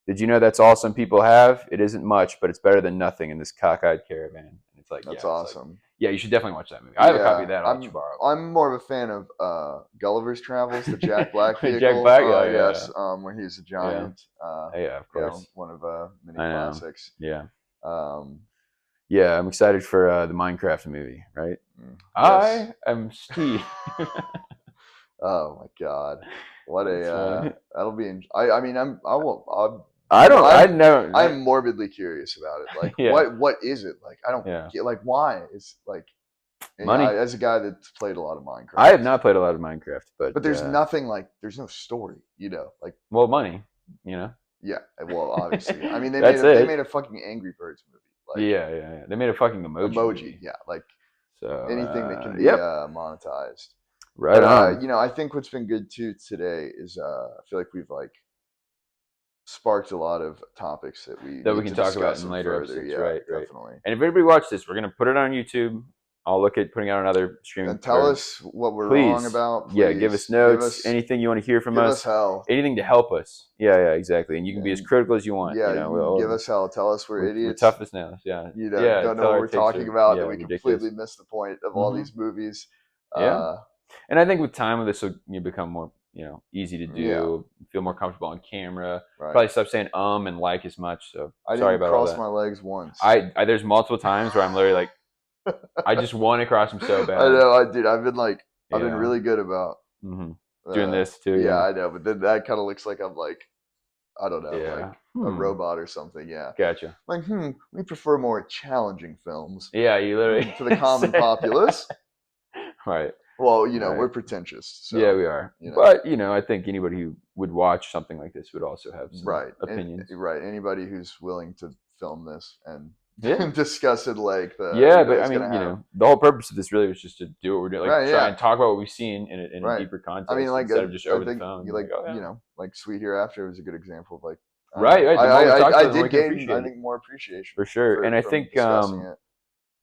A: Did you know that's all some people have? It isn't much, but it's better than nothing in this cockeyed caravan." And it's like
B: that's awesome.
A: Like, yeah, you should definitely watch that movie. I have a copy of that. I'll let you borrow.
B: I'm more of a fan of Gulliver's Travels, the Jack Black vehicle.
A: Jack Black,
B: yes, where he's a giant.
A: Yeah, of course.
B: One of many classics.
A: Yeah. Yeah, I'm excited for the Minecraft movie. Right.
B: Yes.
A: I am Steve.
B: Oh my God, what that'll be.
A: I don't. I know.
B: I'm morbidly curious about it. Like,
A: yeah.
B: what is it? Like, I don't get. Like, why? It's like
A: money.
B: As a guy that's played a lot of Minecraft,
A: I have not played a lot of Minecraft, but
B: there's nothing like. There's no story, like.
A: Well, money, Yeah.
B: Well, obviously. I mean, they made a fucking Angry Birds movie. Like,
A: yeah. They made a fucking emoji.
B: Movie. Yeah, like
A: so
B: anything that can be monetized.
A: Right on.
B: I think what's been good too today is I feel like we've like sparked a lot of topics that we
A: can talk about in later episodes.
B: Yeah,
A: right,
B: definitely.
A: And if anybody watched this, we're gonna put it on YouTube. I'll look at putting out another streaming.
B: And tell us what we're wrong about. Please.
A: Yeah, give us notes. Anything you want to hear from us.
B: Give us hell.
A: Anything to help us. Yeah, exactly. And you can be as critical as you want.
B: Yeah, give us hell. Tell us we're idiots.
A: We're tough as nails. Yeah.
B: Don't know what we're talking about. That we completely miss the point of all these movies.
A: Yeah. And I think with time, this will become more easy to do. Feel more comfortable on camera. Right. Probably stop saying and like as much. So sorry about all that.
B: I didn't cross my legs once.
A: There's multiple times where I'm literally like, I just want to cross them so bad.
B: I know, I've been really good about
A: doing this too.
B: Yeah, I know, but then that kind of looks like I'm like, I don't know, like a robot or something. Yeah,
A: gotcha.
B: Like, we prefer more challenging films.
A: Yeah, you literally
B: to the common populace.
A: Right.
B: Well, we're pretentious. So,
A: yeah, we are. But I think anybody who would watch something like this would also have some opinions.
B: Right. Anybody who's willing to film this and discuss it like the
A: but I mean, the whole purpose of this really was just to do what we're doing, like try and talk about what we've seen in a deeper context.
B: I mean, like
A: instead of just over the phone.
B: Like Sweet Hereafter was a good example of like.
A: Right.
B: I did gain, I think, more appreciation
A: for sure, and I think
B: I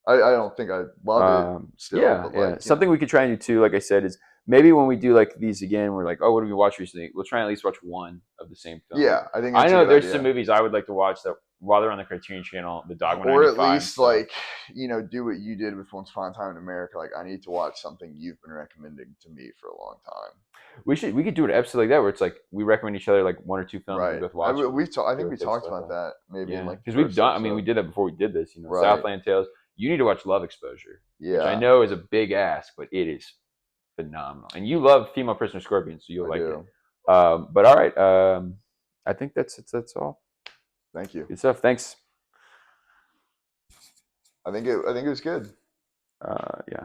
B: don't think I love it still.
A: But something we could try and do too, like I said, is maybe when we do like these again, we're like, oh, what did we watch recently? We'll try and at least watch one of the same film.
B: Yeah, I think
A: I know there's some movies I would like to watch that while they're on the Criterion Channel, the Dogma 95.
B: Or at least like do what you did with Once Upon a Time in America. Like, I need to watch something you've been recommending to me for a long time. We
A: could do an episode like that where it's like we recommend each other like one or two films we both watch.
B: I think we talked about that maybe
A: because we've done. I mean, we did that before we did this. Southland Tales. You need to watch Love Exposure. Yeah, which I know is a big ask, but it is phenomenal. And you love female prisoner scorpions, so you'll like it. But all right, I think that's all.
B: Thank you.
A: Good stuff. Thanks.
B: I think it was good.
A: Yeah.